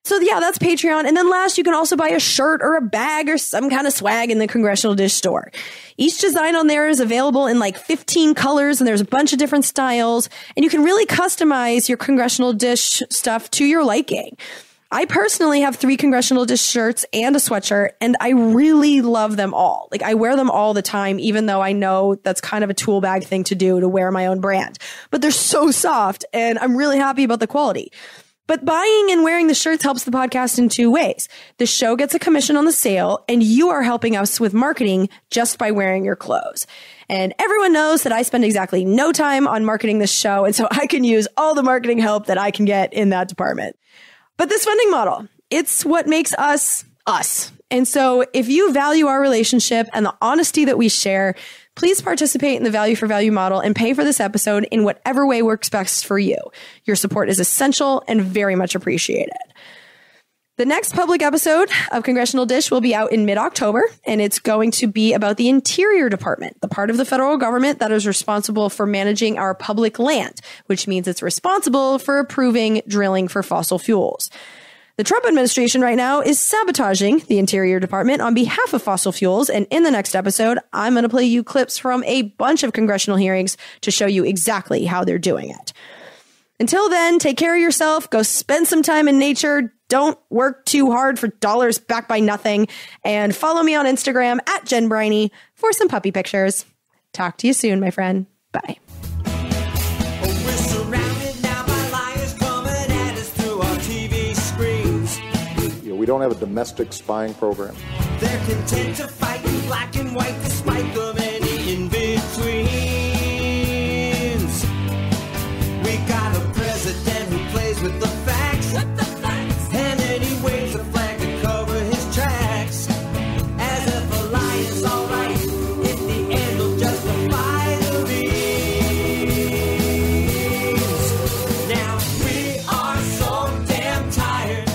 So yeah, that's Patreon. And then last, you can also buy a shirt or a bag or some kind of swag in the Congressional Dish store. Each design on there is available in like 15 colors, and there's a bunch of different styles, and you can really customize your Congressional Dish stuff to your liking. I personally have 3 Congressional Dish shirts and a sweatshirt, and I really love them all. Like, I wear them all the time, even though I know that's kind of a tool bag thing to do, to wear my own brand. But they're so soft, and I'm really happy about the quality. But buying and wearing the shirts helps the podcast in 2 ways. The show gets a commission on the sale, and you are helping us with marketing just by wearing your clothes. And everyone knows that I spend exactly no time on marketing this show, and so I can use all the marketing help that I can get in that department. But this funding model, it's what makes us us. And so if you value our relationship and the honesty that we share, please participate in the value for value model and pay for this episode in whatever way works best for you. Your support is essential and very much appreciated. The next public episode of Congressional Dish will be out in mid-October, and it's going to be about the Interior Department, the part of the federal government that is responsible for managing our public land, which means it's responsible for approving drilling for fossil fuels. The Trump administration right now is sabotaging the Interior Department on behalf of fossil fuels, and in the next episode, I'm going to play you clips from a bunch of congressional hearings to show you exactly how they're doing it. Until then, take care of yourself, go spend some time in nature, don't work too hard for dollars backed by nothing, and follow me on Instagram at Jen Briney for some puppy pictures. Talk to you soon, my friend. Bye. We're surrounded now by liars coming at us through our TV screens. We don't have a domestic spying program. They're content to fight in black and white despite of any in-betweens. We got a president who plays with the facts. And then he waves a flag to cover his tracks. As if a lie is alright, in the end will justify the means. Now we are so damn tired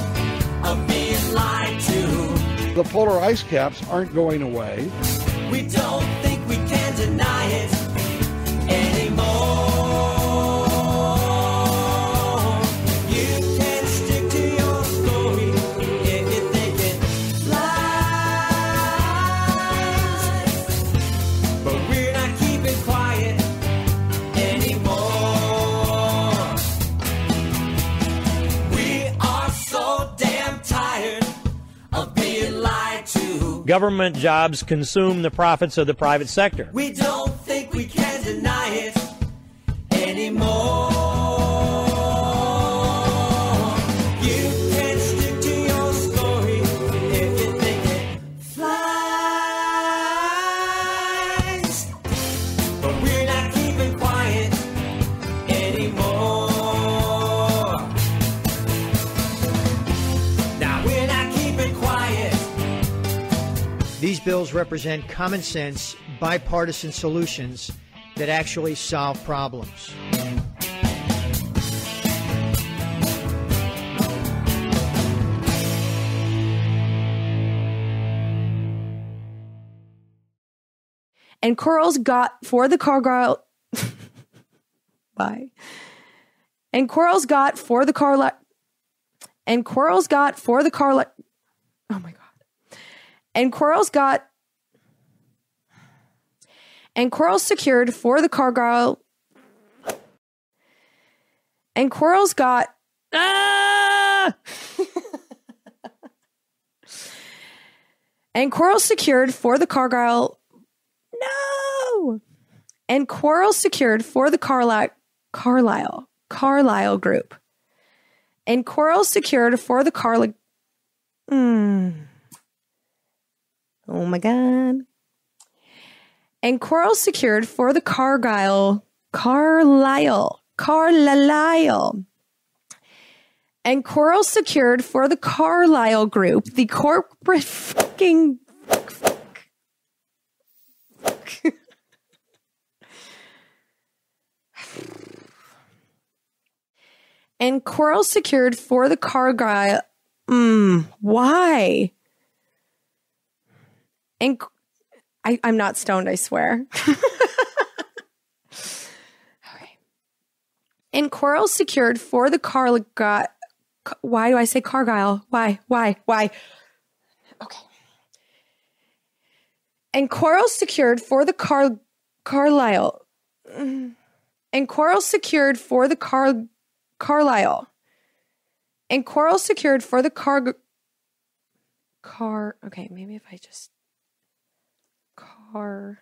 of being lied to. The polar ice caps aren't going away. We don't think we can deny it anymore. You can stick to your story if you think it flies. But we're not keeping quiet anymore. We are so damn tired of being lied to. Government jobs consume the profits of the private sector. We don't think we can deny it anymore. You can stick to your story if you think it flies. But we're not keeping quiet anymore. Now we're not keeping quiet. These bills represent common sense, bipartisan solutions that actually solve problems. And Corals got for the Cargyle. Bye. And Corals got for the Carla. And Corals got for the Carla. Oh my God. And Corals got. And Corals secured for the Cargyle. And Corals got. Ah! And Corals secured for the Cargyle. No. And Corals secured for the Carlisle group. And Corals secured for the Carlisle. Oh my God. And Corals secured for the Carlisle. And Corals secured for the Carlisle group, the corporate fucking. And Corals secured for the Carlisle. Why? And I'm not stoned, I swear. Okay. And Corals secured for the Carlisle. Why do I say Cargyle? Why? Okay. And Corals secured for the Carlisle. And Corals secured for the Carlisle. and Coral secured for the okay, maybe if I just Carlyle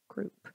Group.